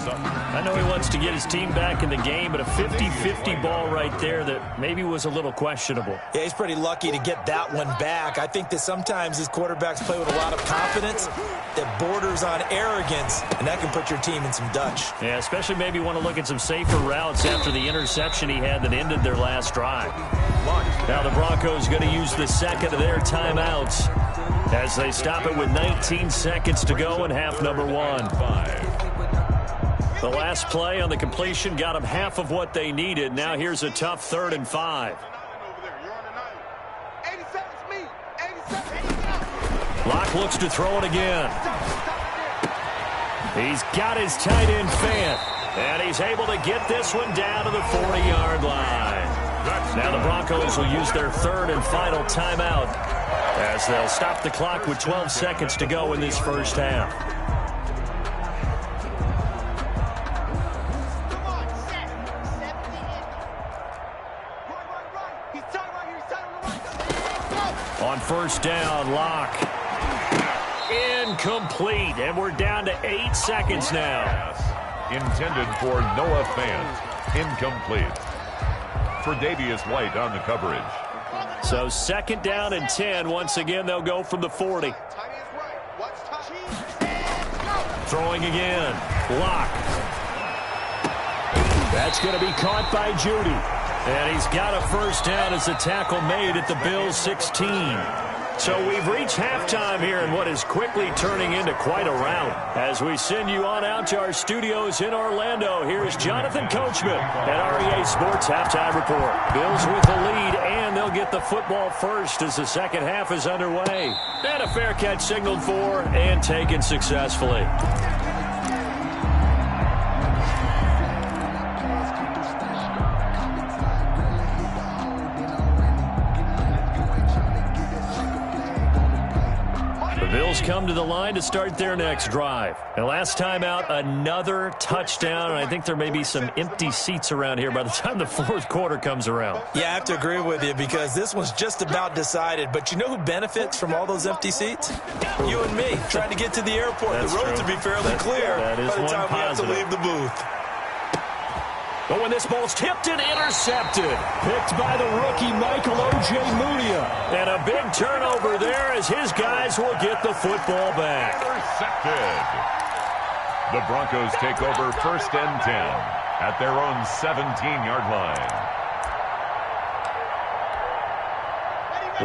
[SPEAKER 2] I know he wants to get his team back in the game, but a 50-50 ball right there that maybe was a little questionable.
[SPEAKER 3] Yeah, he's pretty lucky to get that one back. I think that sometimes these quarterbacks play with a lot of confidence that borders on arrogance, and that can put your team in some Dutch.
[SPEAKER 2] Yeah, especially maybe want to look at some safer routes after the interception he had that ended their last drive. Now the Broncos going to use the 2nd of their timeouts as they stop it with 19 seconds to go in half number 1. The last play on the completion got them half of what they needed. Now here's a tough 3rd and 5. Locke looks to throw it again. He's got his tight end Fant, and he's able to get this one down to the 40-yard line. Now the Broncos will use their 3rd and final timeout as they'll stop the clock with 12 seconds to go in this first half. On 1st down, Locke. Incomplete, and we're down to 8 seconds now.
[SPEAKER 4] Intended for Noah Fant. Incomplete. Tre'Davious White on the coverage.
[SPEAKER 2] So 2nd down and 10. Once again, they'll go from the 40. Throwing again. Locke. That's going to be caught by Judy. And he's got a 1st down as the tackle made at the Bills' 16. So we've reached halftime here in what is quickly turning into quite a rout. As we send you on out to our studios in Orlando, here's Jonathan Coachman at REA Sports Halftime Report. Bills with the lead, and they'll get the football first as the second half is underway. And a fair catch signaled for and taken successfully. Bills come to the line to start their next drive. And last time out, another touchdown. And I think there may be some empty seats around here by the time the fourth quarter comes around.
[SPEAKER 3] Yeah, I have to agree with you because this one's just about decided. But you know who benefits from all those empty seats? You and me, trying to get to the airport.
[SPEAKER 2] That's
[SPEAKER 3] the roads
[SPEAKER 2] true.
[SPEAKER 3] will be fairly clear
[SPEAKER 2] by the time we have to
[SPEAKER 3] leave the booth.
[SPEAKER 2] But when this ball's tipped and intercepted, picked by the rookie Michael O.J. Mudia. And a big turnover there as his guys will get the football back.
[SPEAKER 4] Intercepted. The Broncos take over 1st and 10 at their own 17-yard line.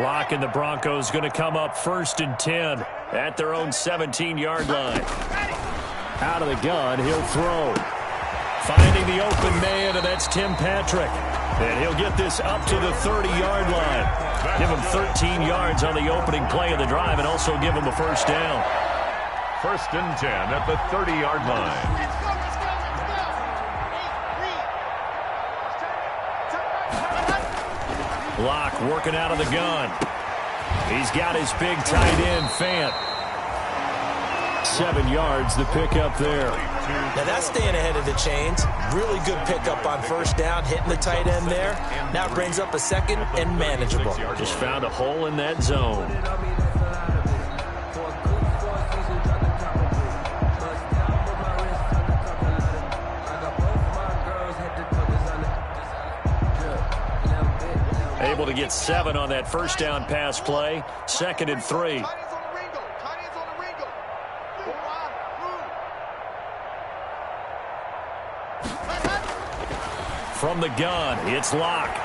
[SPEAKER 2] Locke and the Broncos going to come up 1st and 10 at their own 17-yard line. Out of the gun, he'll throw. Finding the open man, and that's Tim Patrick. And he'll get this up to the 30-yard line. Give him 13 yards on the opening play of the drive and also give him a first down.
[SPEAKER 4] 1st and 10 at the 30-yard line.
[SPEAKER 2] Locke working out of the gun. He's got his big tight end, Fant. 7 yards, the pickup there.
[SPEAKER 3] Now that's staying ahead of the chains. Really good pickup on first down, hitting the tight end there. Now it brings up a second and manageable.
[SPEAKER 2] Just found a hole in that zone. Able to get 7 on that first down pass play. 2nd and 3. From the gun, it's Locke.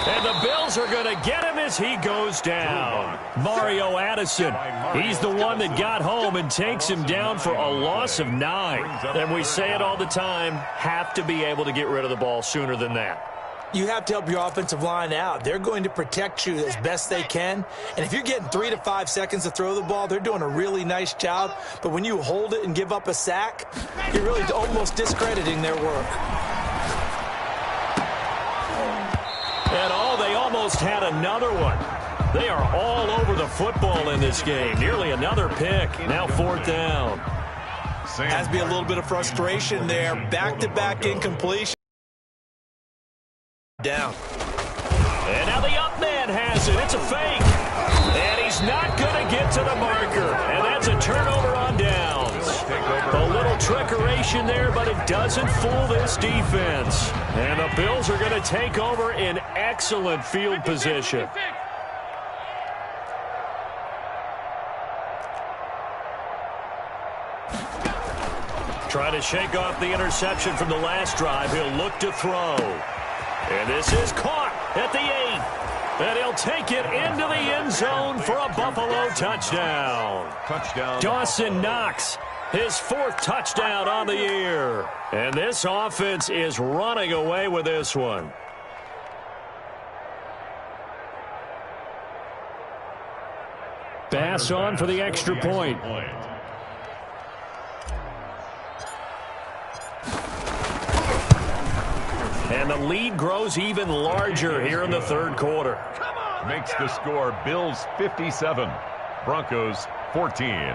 [SPEAKER 2] And the Bills are going to get him as he goes down. Mario Addison, he's the one that got home and takes him down for a loss of 9. And we say it all the time, have to be able to get rid of the ball sooner than that.
[SPEAKER 3] You have to help your offensive line out. They're going to protect you as best they can. And if you're getting 3 to 5 seconds to throw the ball, they're doing a really nice job. But when you hold it and give up a sack, you're really almost discrediting their work.
[SPEAKER 2] And they almost had another one. They are all over the football in this game. Nearly another pick. Now 4th down.
[SPEAKER 3] Has to be a little bit of frustration there. Back-to-back incompletion. Down.
[SPEAKER 2] And now the up man has it. It's a fake. And he's not going to get to the marker. And that's a turnover on downs. A little trickeration there, but it doesn't fool this defense. And the Bills are going to take over in excellent field position. Trying to shake off the interception from the last drive. He'll look to throw. And this is caught at the 8. And he'll take it into the end zone for a Buffalo touchdown. Dawson Knox, his 4th touchdown on the year. And this offense is running away with this one. Pass on for the extra point. And the lead grows even larger here in the 3rd quarter.
[SPEAKER 4] Makes the score Bills 57, Broncos 14.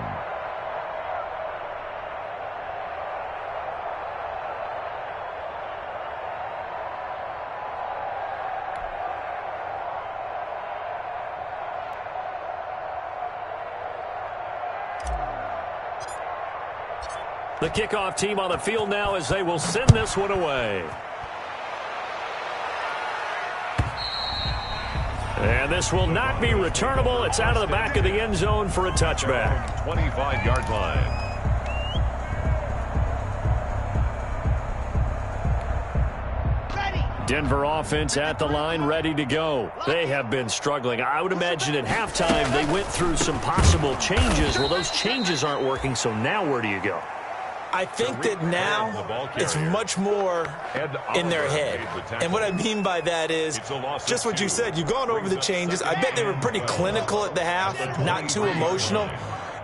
[SPEAKER 2] The kickoff team on the field now as they will send this one away. And this will not be returnable. It's out of the back of the end zone for a touchback.
[SPEAKER 4] 25-yard line.
[SPEAKER 2] Denver offense at the line, ready to go. They have been struggling. I would imagine at halftime they went through some possible changes. Well, those changes aren't working, so now where do you go?
[SPEAKER 3] I think that now it's much more in their head. And what I mean by that is just what you said. You've gone over the changes. I bet they were pretty clinical at the half, not too emotional.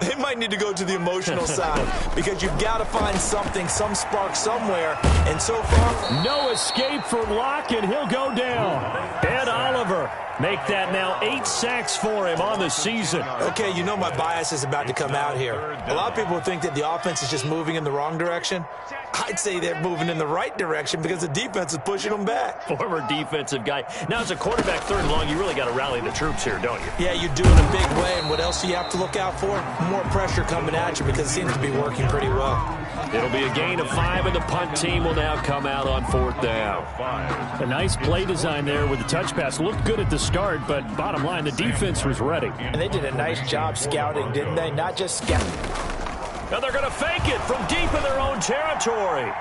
[SPEAKER 3] They might need to go to the emotional side because you've got to find something, some spark somewhere. And so far,
[SPEAKER 2] no escape from Locke, and he'll go down. Ed Oliver, make that now 8 sacks for him on the season.
[SPEAKER 3] Okay, you know my bias is about to come out here. A lot of people think that the offense is just moving in the wrong direction. I'd say they're moving in the right direction because the defense is pushing them back.
[SPEAKER 2] Former defensive guy. Now, as a quarterback, 3rd and long, you really got to rally the troops here, don't you?
[SPEAKER 3] Yeah, you do in a big way. And what else do you have to look out for? More pressure coming at you because it seems to be working pretty well.
[SPEAKER 2] It'll be a gain of 5, and the punt team will now come out on 4th down. A nice play design there with the touch pass. Looked good at the start, but bottom line, the defense was ready.
[SPEAKER 3] And they did a nice job scouting, didn't they? Not just scouting.
[SPEAKER 2] Now they're going to fake it from deep in their own territory.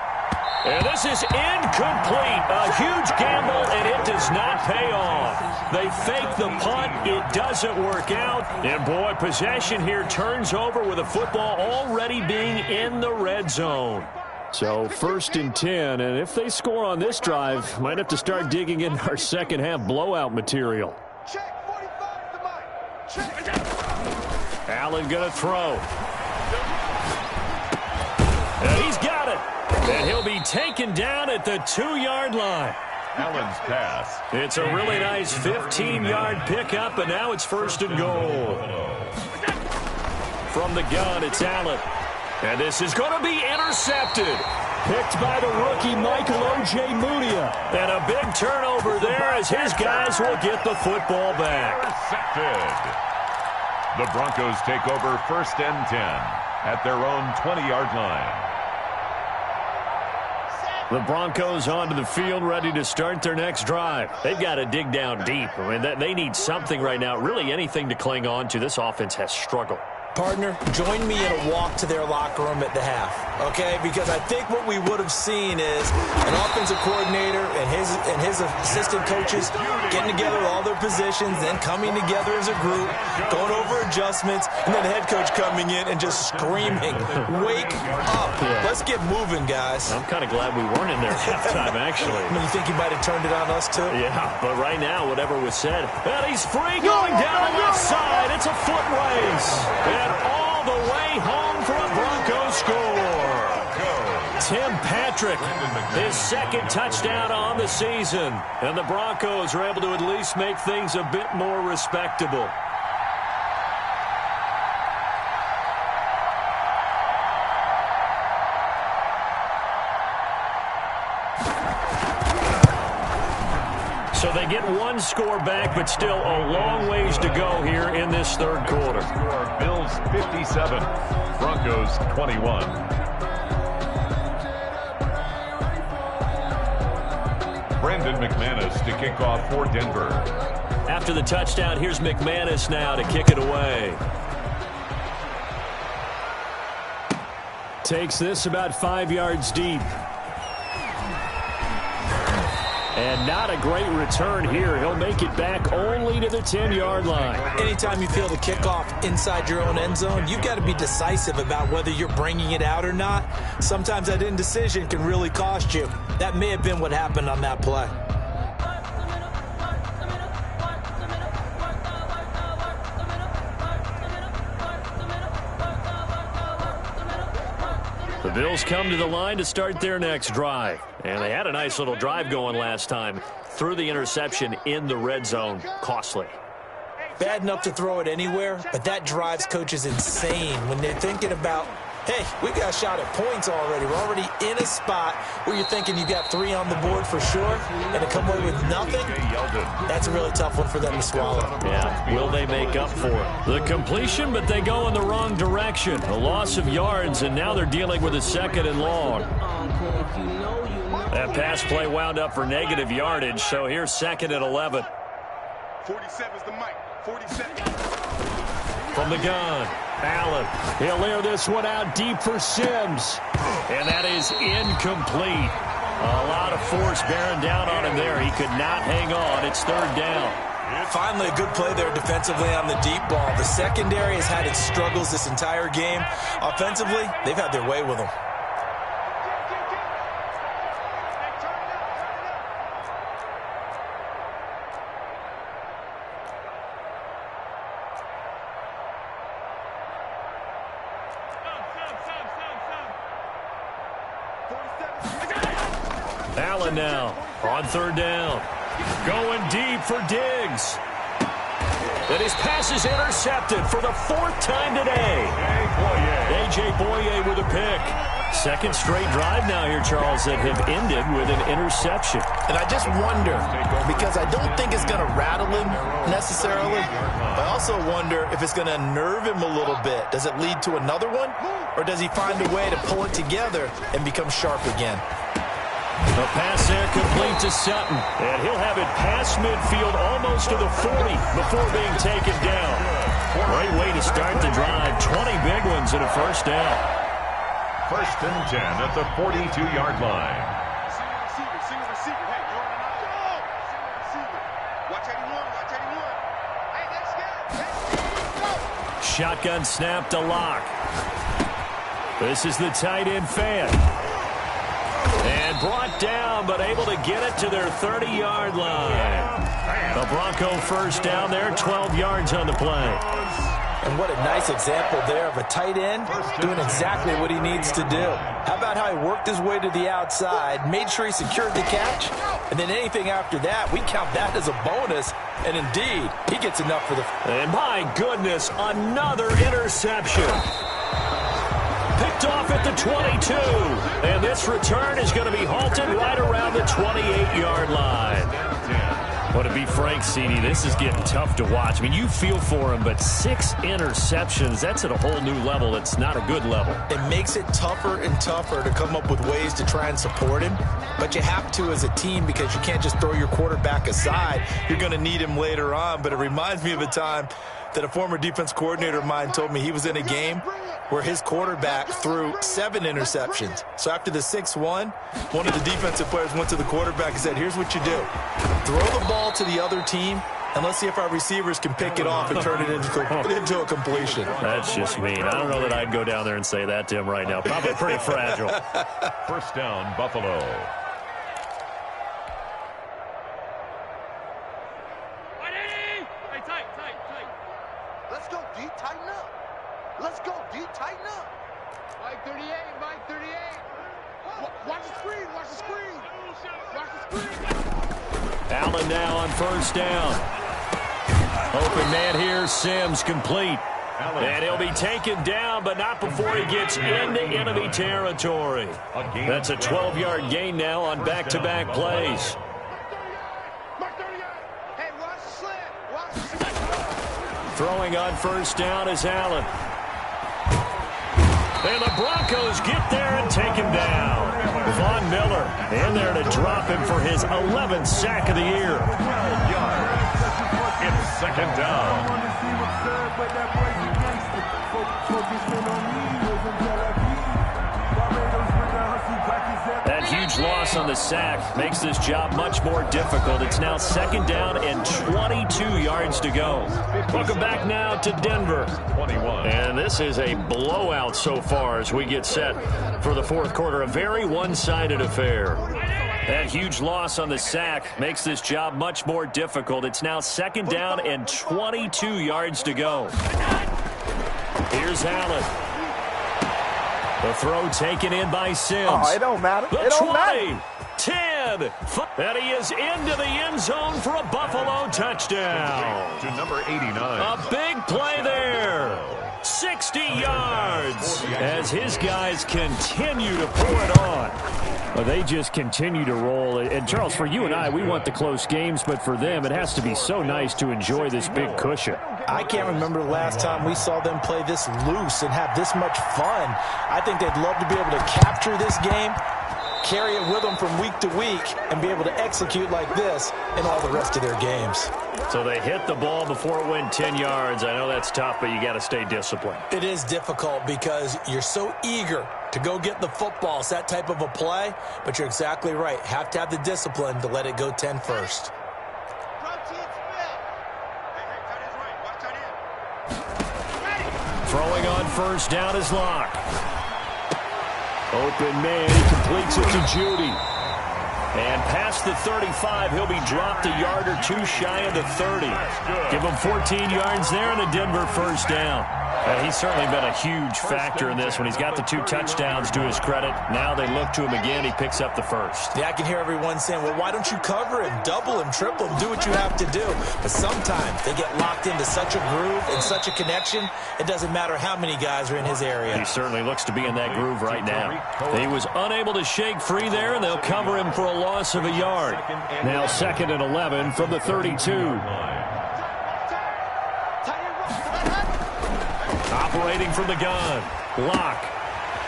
[SPEAKER 2] And this is incomplete. A huge gamble, and it does not pay off. They fake the punt. It doesn't work out. And, boy, possession here turns over with the football already being in the red zone. So 1st and 10, and if they score on this drive, might have to start digging in our second-half blowout material.
[SPEAKER 6] Check 45 the mic. Check.
[SPEAKER 2] Allen going to throw. And he's got it. And he'll be taken down at the 2-yard line.
[SPEAKER 4] Allen's pass.
[SPEAKER 2] It's a really nice 15-yard pickup, and now it's 1st and goal. From the gun, it's Allen. And this is going to be intercepted. Picked by the rookie Michael O.J. Mudia. And a big turnover there as his guys will get the football back.
[SPEAKER 4] Intercepted. The Broncos take over 1st and 10 at their own 20-yard line.
[SPEAKER 2] The Broncos onto the field, ready to start their next drive. They've got to dig down deep. I mean, they need something right now, really anything to cling on to. This offense has struggled.
[SPEAKER 3] Partner, join me in a walk to their locker room at the half, okay? Because I think what we would have seen is an offensive coordinator and his assistant coaches getting together with all their positions, then coming together as a group, going over adjustments, and then the head coach coming in and just screaming, "Wake up.
[SPEAKER 2] Yeah.
[SPEAKER 3] Let's get moving, guys."
[SPEAKER 2] I'm kind of glad we weren't in there at halftime, actually.
[SPEAKER 3] I mean, you think he might have turned it on us, too?
[SPEAKER 2] Yeah, but right now, whatever was said, and he's free going down the left side. It's a foot race. And all the way home for a Broncos score. Tim Patrick, his 2nd touchdown on the season. And the Broncos are able to at least make things a bit more respectable. So they get 1 score back, but still a long ways to go here in this 3rd quarter.
[SPEAKER 4] Bills 57, Broncos 21. Brandon McManus to kick off for Denver.
[SPEAKER 2] After the touchdown, here's McManus now to kick it away. Takes this about 5 yards deep. And not a great return here. He'll make it back only to the 10-yard line.
[SPEAKER 3] Anytime you feel the kickoff inside your own end zone, you've got to be decisive about whether you're bringing it out or not. Sometimes that indecision can really cost you. That may have been what happened on that play.
[SPEAKER 2] The Bills come to the line to start their next drive. And they had a nice little drive going last time. Threw the interception in the red zone. Costly.
[SPEAKER 3] Bad enough to throw it anywhere, but that drives coaches insane when they're thinking about, hey, we got a shot at points already. We're already in a spot where you're thinking you got 3 on the board for sure, and to come away with nothing, that's a really tough one for them to swallow.
[SPEAKER 2] Yeah, will they make up for it? The completion, but they go in the wrong direction. A loss of yards, and now they're dealing with a 2nd and long. That pass play wound up for negative yardage, so here's 2nd and 11.
[SPEAKER 6] 47's the mic. 47.
[SPEAKER 2] From the gun, Allen. He'll air this one out deep for Sims. And that is incomplete. A lot of force bearing down on him there. He could not hang on. It's third down.
[SPEAKER 3] Finally, a good play there defensively on the deep ball. The secondary has had its struggles this entire game. Offensively, they've had their way with them.
[SPEAKER 2] Allen now on third down. Going deep for Diggs. And his pass is intercepted for the fourth time today. A.J. Boye with a pick. Second straight drive now here, Charles, that have ended with an interception.
[SPEAKER 3] And I just wonder, because I don't think it's going to rattle him necessarily, but I also wonder if it's going to nerve him a little bit. Does it lead to another one? Or does he find a way to pull it together and become sharp again?
[SPEAKER 2] A pass there complete to Sutton. And he'll have it past midfield almost to the 40 before being taken down. Great way to start the drive. 20 big ones and a first down.
[SPEAKER 4] First and 10 at the 42-yard line.
[SPEAKER 6] Single receiver. Hey, you're on an go. Single receiver. Watch 81. Hey, let's go.
[SPEAKER 2] Shotgun snap to Lock. This is the tight end fan. And brought down, but able to get it to their 30-yard line. The Bronco first down there, 12 yards on the play.
[SPEAKER 3] And what a nice example there of a tight end doing exactly what he needs to do. How about how he worked his way to the outside, made sure he secured the catch, and then anything after that, we count that as a bonus. And indeed, he gets enough for the...
[SPEAKER 2] And my goodness, another interception. Picked off at the 22. And this return is going to be halted right around the 28-yard line. But to be frank, CD, this is getting tough to watch. I mean, you feel for him, but 6 interceptions, that's at a whole new level. It's not a good level.
[SPEAKER 3] It makes it tougher and tougher to come up with ways to try and support him. But you have to as a team because you can't just throw your quarterback aside. You're going to need him later on. But it reminds me of a time that a former defense coordinator of mine told me he was in a game where his quarterback threw 7 interceptions. So after the 6-1, one of the defensive players went to the quarterback and said, here's what you do. Throw the ball to the other team, and let's see if our receivers can pick it off and turn it into a completion.
[SPEAKER 2] That's just mean. I don't know that I'd go down there and say that to him right now. Probably pretty fragile.
[SPEAKER 4] First down, Buffalo.
[SPEAKER 6] Let's go, D. Tighten up. Let's go, D. Tighten up. Mike 38. Watch the screen. Watch the screen.
[SPEAKER 2] Allen now on first down. Open man here, Sims complete. And he'll be taken down, but not before he gets into enemy territory. That's a 12-yard gain now on back-to-back plays.
[SPEAKER 6] Hey, watch the slant. Watch the slant.
[SPEAKER 2] Throwing on first down is Allen. And the Broncos get there and take him down. Von Miller in there to drop him for his 11th sack of the year.
[SPEAKER 4] 12 yards. It's second down.
[SPEAKER 2] That huge loss on the sack makes this job much more difficult. It's now second down and 22 yards to go. Welcome back now to Denver.
[SPEAKER 4] 21.
[SPEAKER 2] And this is a blowout so far as we get set for the fourth quarter. A very one-sided affair. That huge loss on the sack makes this job much more difficult. It's now second down and 22 yards to go. Here's Allen. The throw taken in by Sims.
[SPEAKER 7] Oh, it don't matter.
[SPEAKER 2] The
[SPEAKER 7] It don't
[SPEAKER 2] 20,
[SPEAKER 7] matter.
[SPEAKER 2] 10, and he is into the end zone for a Buffalo touchdown.
[SPEAKER 4] To number 89.
[SPEAKER 2] A big play there. 60 yards as his guys continue to pour it on. Well, they just continue to roll. And, Charles, for you and I, we want the close games, but for them, it has to be so nice to enjoy this big cushion.
[SPEAKER 3] I can't remember the last time we saw them play this loose and have this much fun. I think they'd love to be able to capture this game, carry it with them from week to week, and be able to execute like this in all the rest of their games.
[SPEAKER 2] So they hit the ball before it went 10 yards. I know that's tough, but you got to stay disciplined.
[SPEAKER 3] It is difficult because you're so eager to go get the football. It's that type of a play, but you're exactly right. Have to have the discipline to let it go 10 first.
[SPEAKER 2] Throwing on first down is Locke. Open man, he completes it to Judy. And past the 35, he'll be dropped a yard or two shy of the 30. Give him 14 yards there and a Denver first down. He's certainly been a huge factor in this one. He's got the 2 touchdowns to his credit. Now they look to him again. He picks up the first.
[SPEAKER 3] Yeah, I can hear everyone saying, well, why don't you cover him, double him, triple him, do what you have to do. But sometimes they get locked into such a groove and such a connection, it doesn't matter how many guys are in his area.
[SPEAKER 2] He certainly looks to be in that groove right now. He was unable to shake free there, and they'll cover him for a loss of a yard. Now 2nd and 11 from the 32. Operating from the gun. Locke.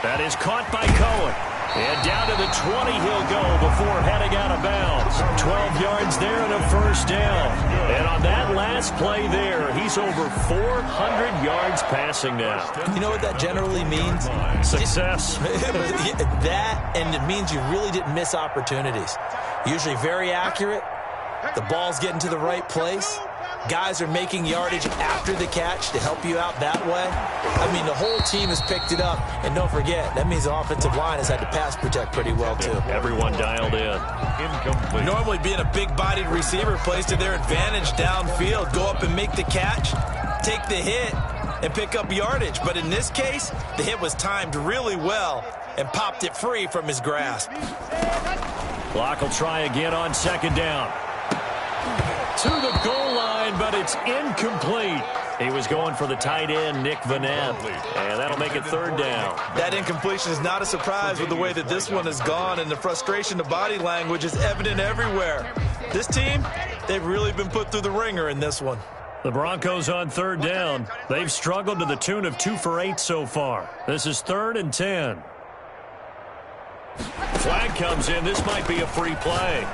[SPEAKER 2] That is caught by Cohen. And down to the 20 he'll go before heading out of bounds. 12 yards there and a first down. And on that last play there, he's over 400 yards passing now.
[SPEAKER 3] You know what that generally means?
[SPEAKER 2] Success.
[SPEAKER 3] That, and it means you really didn't miss opportunities. Usually very accurate. The ball's getting to the right place. Guys are making yardage after the catch to help you out that way. I mean, the whole team has picked it up. And don't forget, that means the offensive line has had to pass protect pretty well, too.
[SPEAKER 2] Everyone dialed in.
[SPEAKER 4] Incomplete.
[SPEAKER 3] Normally, being a big-bodied receiver plays to their advantage downfield. Go up and make the catch, take the hit, and pick up yardage. But in this case, the hit was timed really well and popped it free from his grasp.
[SPEAKER 2] Locke will try again on 2nd down. To the goal line, but it's incomplete. He was going for the tight end, Nick Vanette, and that'll make it 3rd down.
[SPEAKER 3] That incompletion is not a surprise with the way that this one has gone, and the frustration of body language is evident everywhere. This team, they've really been put through the ringer in this one.
[SPEAKER 2] The Broncos on 3rd down. They've struggled to the tune of 2 for 8 so far. This is 3rd and 10. Flag comes in. This might be a free play.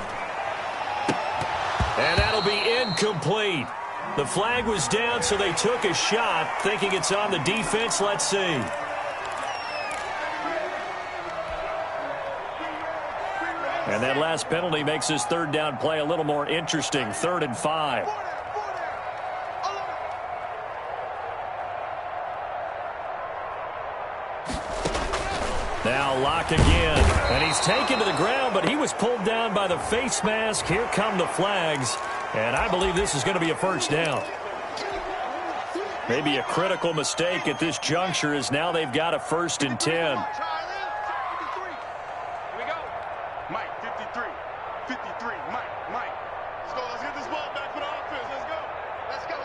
[SPEAKER 2] And that'll be incomplete. The flag was down, so they took a shot, thinking it's on the defense. Let's see. And that last penalty makes this 3rd down play a little more interesting. 3rd and 5. Now Locke again, and he's taken to the ground, but he was pulled down by the face mask. Here come the flags, and I believe this is going to be a first down. Maybe a critical mistake at this juncture, as now they've got a 1st and 10.
[SPEAKER 6] Here we go. Mike, 53. 53. Mike. Let's go. Let's get this ball back for the offense. Let's go.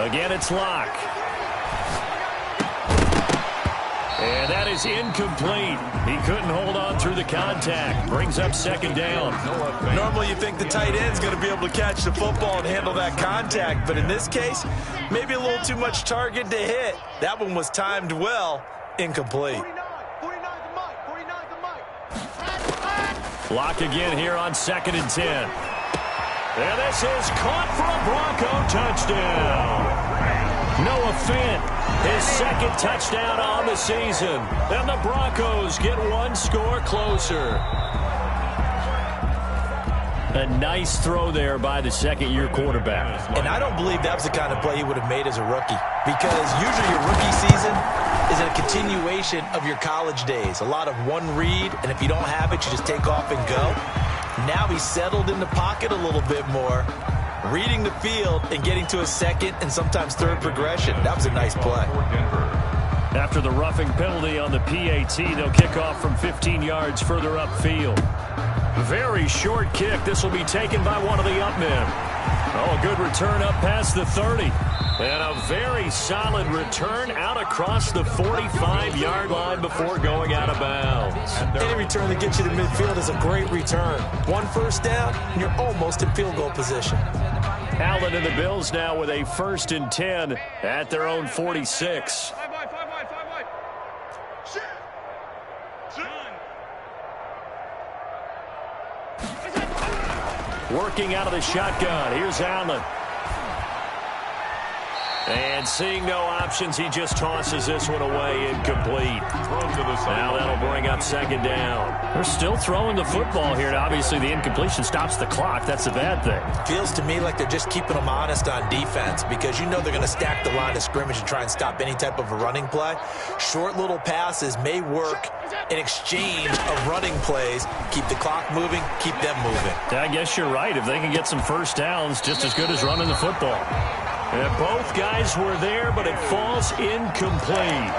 [SPEAKER 2] Again, it's Locke. And that is incomplete. He couldn't hold on through the contact. Brings up 2nd down.
[SPEAKER 3] Normally you think the tight end's going to be able to catch the football and handle that contact, but in this case, maybe a little too much target to hit. That one was timed well. Incomplete.
[SPEAKER 6] 49 to Mike.
[SPEAKER 2] Locke again here on 2nd and 10. And this is caught for a Bronco touchdown. Noah Fant, his 2nd touchdown on the season. And the Broncos get 1 score closer. A nice throw there by the 2nd-year quarterback.
[SPEAKER 3] And I don't believe that was the kind of play he would have made as a rookie, because usually your rookie season is a continuation of your college days. A lot of one read, and if you don't have it, you just take off and go. Now he's settled in the pocket a little bit more, reading the field and getting to a 2nd and sometimes 3rd progression. That was a nice play.
[SPEAKER 2] After the roughing penalty on the PAT, they'll kick off from 15 yards further upfield. Very short kick. This will be taken by one of the up men. Oh, a good return up past the 30. And a very solid return out across the 45-yard line before going out of bounds.
[SPEAKER 3] Any return that gets you to midfield is a great return. 1 first down, and you're almost in field goal position.
[SPEAKER 2] Allen and the Bills now with a 1st and 10 at their own 46.
[SPEAKER 6] 5 wide. Shit.
[SPEAKER 2] Working out of the shotgun. Here's Allen. And seeing no options, he just tosses this one away, incomplete. Now that'll bring up second down.
[SPEAKER 5] They're still throwing the football here. Obviously, the incompletion stops the clock. That's a bad thing.
[SPEAKER 3] Feels to me like they're just keeping them honest on defense because you know they're going to stack the line of scrimmage and try and stop any type of a running play. Short little passes may work in exchange of running plays. Keep the clock moving, keep them moving.
[SPEAKER 5] I guess you're right. If they can get some first downs, just as good as running the football.
[SPEAKER 2] And both guys were there, but it falls incomplete.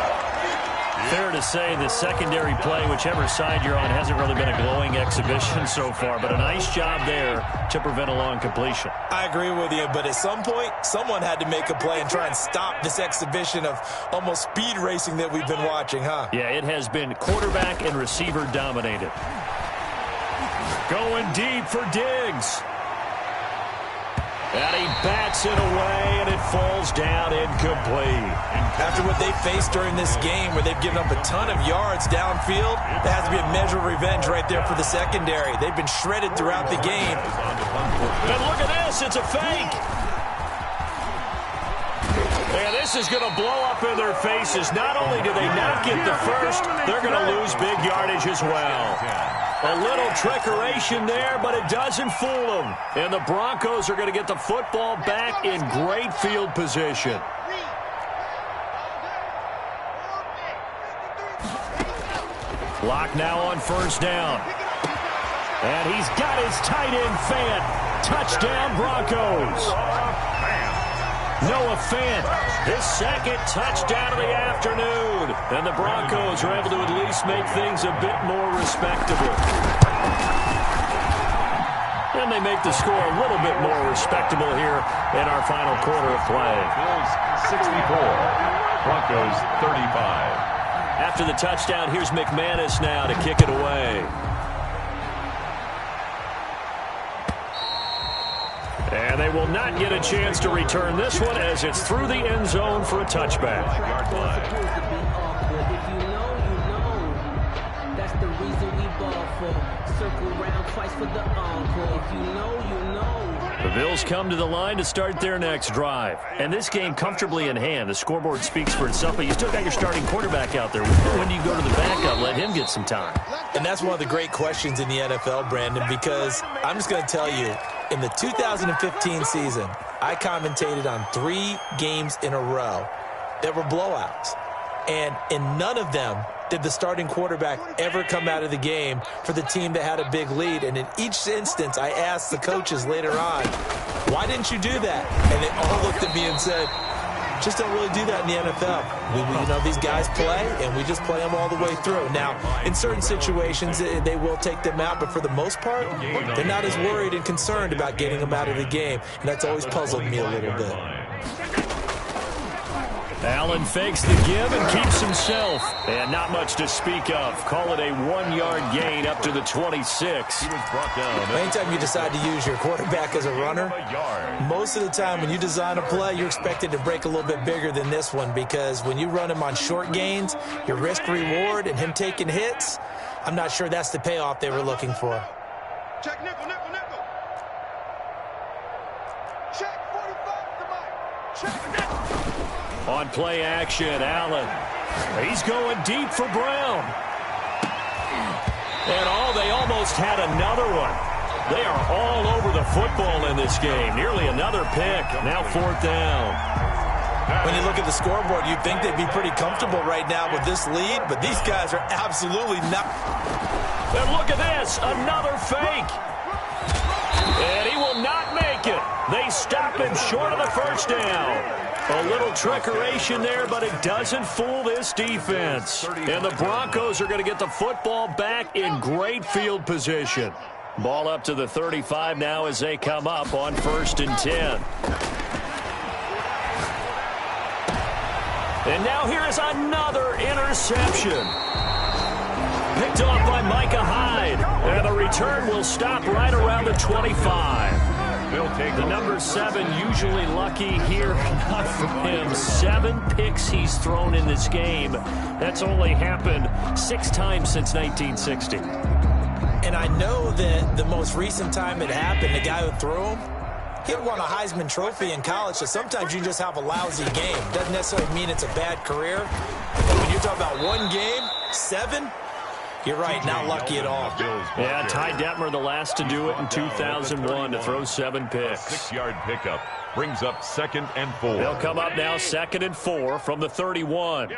[SPEAKER 2] Fair to say the secondary play, whichever side you're on, hasn't really been a glowing exhibition so far, but a nice job there to prevent a long completion.
[SPEAKER 3] I agree with you, but at some point, someone had to make a play and try and stop this exhibition of almost speed racing that we've been watching, huh?
[SPEAKER 2] Yeah, it has been quarterback and receiver dominated. Going deep for Diggs. And he bats it away, and it falls down incomplete.
[SPEAKER 3] After what they faced during this game where they've given up a ton of yards downfield, there has to be a measure of revenge right there for the secondary. They've been shredded throughout the game.
[SPEAKER 2] And look at this. It's a fake. And this is going to blow up in their faces. Not only do they not get the first, they're going to lose big yardage as well. A little trickeration there, but it doesn't fool them. And the Broncos are going to get the football back in great field position. Clock now on first down. And he's got his tight end Fant. Touchdown Broncos. Noah Fant, his second touchdown of the afternoon. And the Broncos are able to at least make things a bit more respectable. And they make the score a little bit more respectable here in our final quarter of play.
[SPEAKER 4] Bills 64, Broncos 35.
[SPEAKER 2] After the touchdown, here's McManus now to kick it away. And they will not get a chance to return this one as it's through the end zone for a touchback.
[SPEAKER 7] That's the reason we ball for. Circle round twice for the encore. If you know, you know.
[SPEAKER 2] The Bills come to the line to start their next drive. And this game comfortably in hand. The scoreboard speaks for itself, but you still got your starting quarterback out there. When do you go to the backup? Let him get some time.
[SPEAKER 3] And that's one of the great questions in the NFL, Brandon, because I'm just going to tell you, in the 2015 season, I commentated on 3 games in a row that were blowouts. And in none of them did the starting quarterback ever come out of the game for the team that had a big lead. And in each instance, I asked the coaches later on, why didn't you do that? And they all looked at me and said, just don't really do that in the NFL. These guys play, and we just play them all the way through. Now, in certain situations, they will take them out, but for the most part, they're not as worried and concerned about getting them out of the game, and that's always puzzled me a little bit.
[SPEAKER 2] Allen fakes the give and keeps himself. And not much to speak of. Call it a 1-yard gain up to the 26.
[SPEAKER 4] He was brought down.
[SPEAKER 3] Anytime you decide to use your quarterback as a runner, most of the time when you design a play, you're expected to break a little bit bigger than this one, because when you run him on short gains, your risk-reward and him taking hits, I'm not sure that's the payoff they were looking for.
[SPEAKER 6] Check nickel, nickel, nickel. Check 45 to Mike. Check nickel.
[SPEAKER 2] On play action, Allen. He's going deep for Brown. And they almost had another one. They are all over the football in this game. Nearly another pick. Now 4th down.
[SPEAKER 3] When you look at the scoreboard, you'd think they'd be pretty comfortable right now with this lead, but these guys are absolutely not.
[SPEAKER 2] And look at this, another fake. And he will not make it. They stop him short of the first down. A little trickeration there, but it doesn't fool this defense. And the Broncos are going to get the football back in great field position. Ball up to the 35 now as they come up on 1st and 10. And now here is another interception. Picked off by Micah Hyde. And the return will stop right around the 25. The number 7 usually lucky here. Not for him. 7 picks he's thrown in this game. That's only happened 6 times since 1960.
[SPEAKER 3] And I know that the most recent time it happened, the guy who threw him, he had won a Heisman Trophy in college, so sometimes you just have a lousy game. Doesn't necessarily mean it's a bad career. But when you're talking about one game, 7, you're right, not lucky at all.
[SPEAKER 2] Yeah, Ty Detmer, the last to do it in 2001, to throw 7 picks.
[SPEAKER 4] 6-yard pickup brings up 2nd and 4.
[SPEAKER 2] They'll come up now 2nd and 4 from the 31.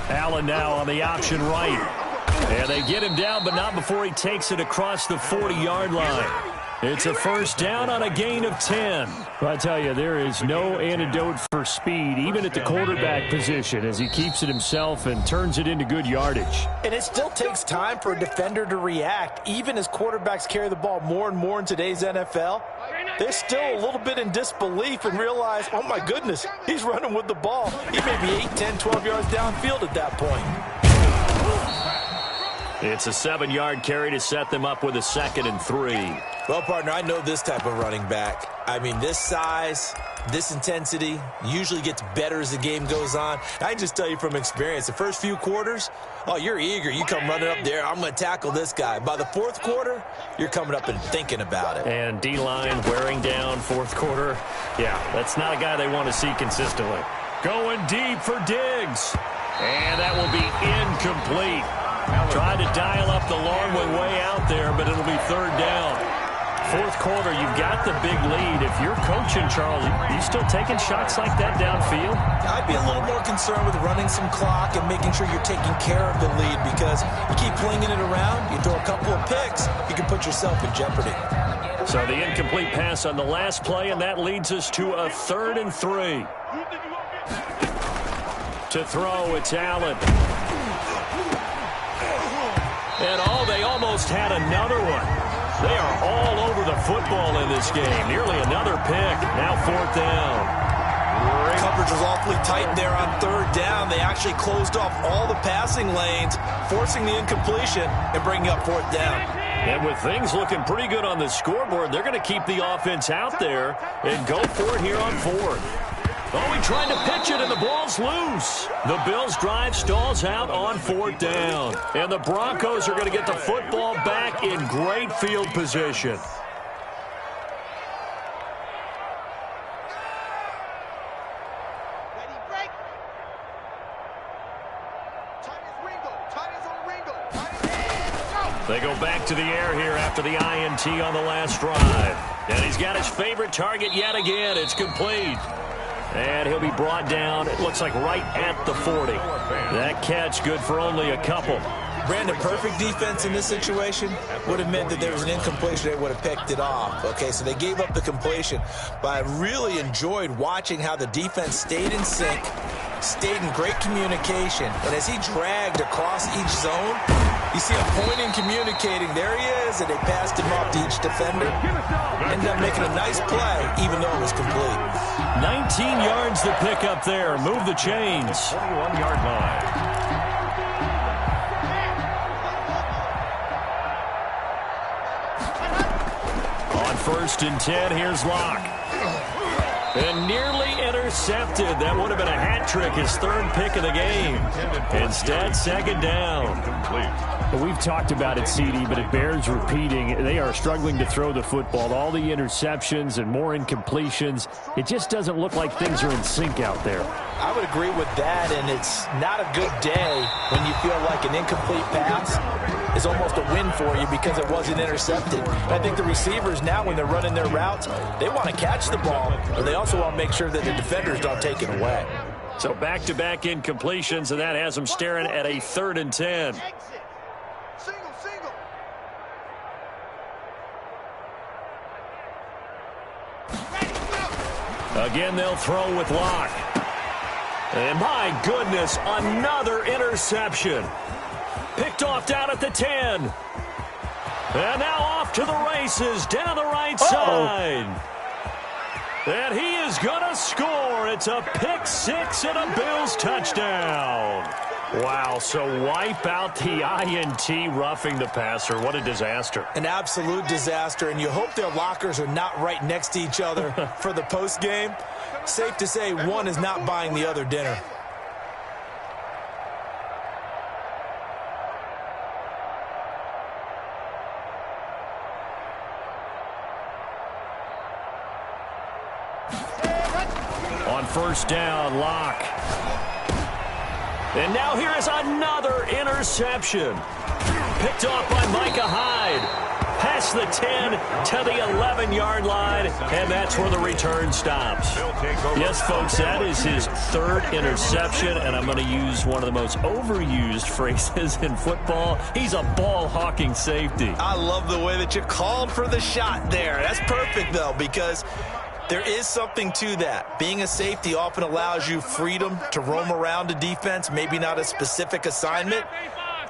[SPEAKER 2] Allen now on the option right. And they get him down, but not before he takes it across the 40-yard line. It's a first down on a gain of 10. I tell you, there is no antidote for speed, even at the quarterback position, as he keeps it himself and turns it into good yardage.
[SPEAKER 3] And it still takes time for a defender to react. Even as quarterbacks carry the ball more and more in today's NFL, they're still a little bit in disbelief and realize, oh my goodness, he's running with the ball. He may be 8, 10, 12 yards downfield at that point.
[SPEAKER 2] It's a 7-yard carry to set them up with a 2nd and 3.
[SPEAKER 3] Well, partner, I know this type of running back. I mean, this size, this intensity usually gets better as the game goes on. I can just tell you from experience, the first few quarters, oh, you're eager. You come running up there, I'm going to tackle this guy. By the 4th quarter, you're coming up and thinking about it.
[SPEAKER 2] And D-line wearing down 4th quarter. Yeah, that's not a guy they want to see consistently. Going deep for Diggs. And that will be incomplete. Trying to dial up the long way out there, but it'll be 3rd down. 4th quarter, you've got the big lead. If you're coaching, Charles, you still taking shots like that downfield?
[SPEAKER 3] I'd be a little more concerned with running some clock and making sure you're taking care of the lead, because you keep flinging it around, you throw a couple of picks, you can put yourself in jeopardy.
[SPEAKER 2] So the incomplete pass on the last play, and that leads us to a 3rd and 3. To throw, it's Allen. And they almost had another one. They are all over the football in this game. Nearly another pick. Now 4th down.
[SPEAKER 3] Coverage was awfully tight there on 3rd down. They actually closed off all the passing lanes, forcing the incompletion and bringing up 4th down.
[SPEAKER 2] And with things looking pretty good on the scoreboard, they're going to keep the offense out there and go for it here on 4th. Oh, he tried to pitch it, and the ball's loose. The Bills' drive stalls out on 4th down. And the Broncos are going to get the football back in great field position. They go back to the air here after the INT on the last drive. And he's got his favorite target yet again. It's complete. And he'll be brought down, it looks like, right at the 40. That catch good for only a couple.
[SPEAKER 3] Brandon, perfect defense in this situation would have meant that there was an incompletion. They would have picked it off. Okay, so they gave up the completion. But I really enjoyed watching how the defense stayed in sync, stayed in great communication. And as he dragged across each zone, you see him pointing, communicating. There he is, and they passed him off to each defender. Ended up making a nice play, even though it was complete.
[SPEAKER 2] 19 yards to pick up there. Move the chains.
[SPEAKER 4] 21-yard line.
[SPEAKER 2] On 1st and 10, here's Locke. And nearly intercepted. That would have been a hat trick, his 3rd pick of the game. Instead, 2nd down. We've talked about it, CD, but it bears repeating. They are struggling to throw the football. All the interceptions and more incompletions. It just doesn't look like things are in sync out there.
[SPEAKER 3] I would agree with that, and it's not a good day when you feel like an incomplete pass is almost a win for you because it wasn't intercepted. I think the receivers now, when they're running their routes, they want to catch the ball, but they also want to make sure that the defenders don't take it away.
[SPEAKER 2] So back-to-back incompletions, and that has them staring at a 3rd and 10. Again, they'll throw with Locke. And my goodness, another interception. Picked off down at the 10. And now off to the races down the right side. And he is going to score. It's a pick 6 and a Bills touchdown. Wow, so wipe out the INT, roughing the passer. What a disaster.
[SPEAKER 3] An absolute disaster, and you hope their lockers are not right next to each other for the postgame. Safe to say one is not buying the other dinner.
[SPEAKER 2] first down. Lock. And now here is another interception. Picked off by Micah Hyde. Past the 10 to the 11-yard line, and that's where the return stops. Yes, folks, that is his third interception, and I'm going to use one of the most overused phrases in football. He's a ball-hawking safety.
[SPEAKER 3] I love the way that you called for the shot there. That's perfect, though, because there is something to that. Being a safety often allows you freedom to roam around a defense, maybe not a specific assignment.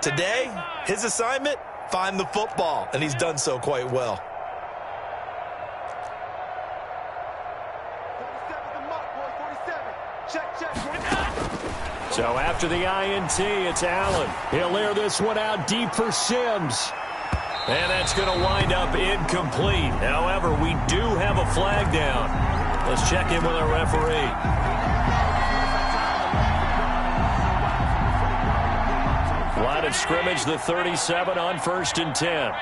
[SPEAKER 3] Today, his assignment, find the football, and he's done so quite well.
[SPEAKER 2] So after the INT, it's Allen. He'll air this one out deep for Sims. And that's going to wind up incomplete. However, we do have a flag down. Let's check in with our referee. Line of scrimmage, the 37 on 1st and 10.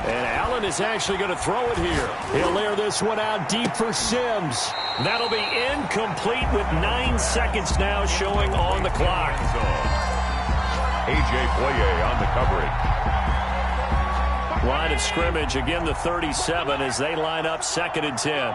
[SPEAKER 2] And Allen is actually going to throw it here. He'll air this one out deep for Sims. That'll be incomplete with 9 seconds now showing on the clock.
[SPEAKER 4] A.J. Boye on the coverage.
[SPEAKER 2] Line of scrimmage, again the 37 as they line up 2nd and 10.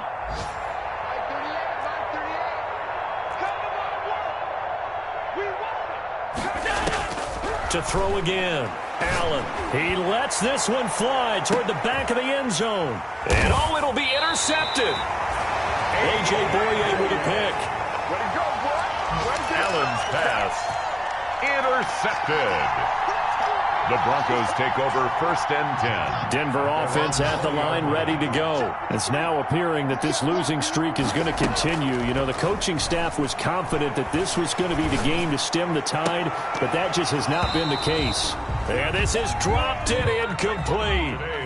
[SPEAKER 2] To throw again. Allen. He lets this one fly toward the back of the end zone. And it'll be intercepted. A.J. Boye with a pick.
[SPEAKER 4] Allen's pass intercepted. The Broncos take over 1st and 10.
[SPEAKER 2] Denver offense at the line, ready to go. It's now appearing that this losing streak is going to continue. You know, the coaching staff was confident that this was going to be the game to stem the tide, but that just has not been the case. And this is dropped in incomplete.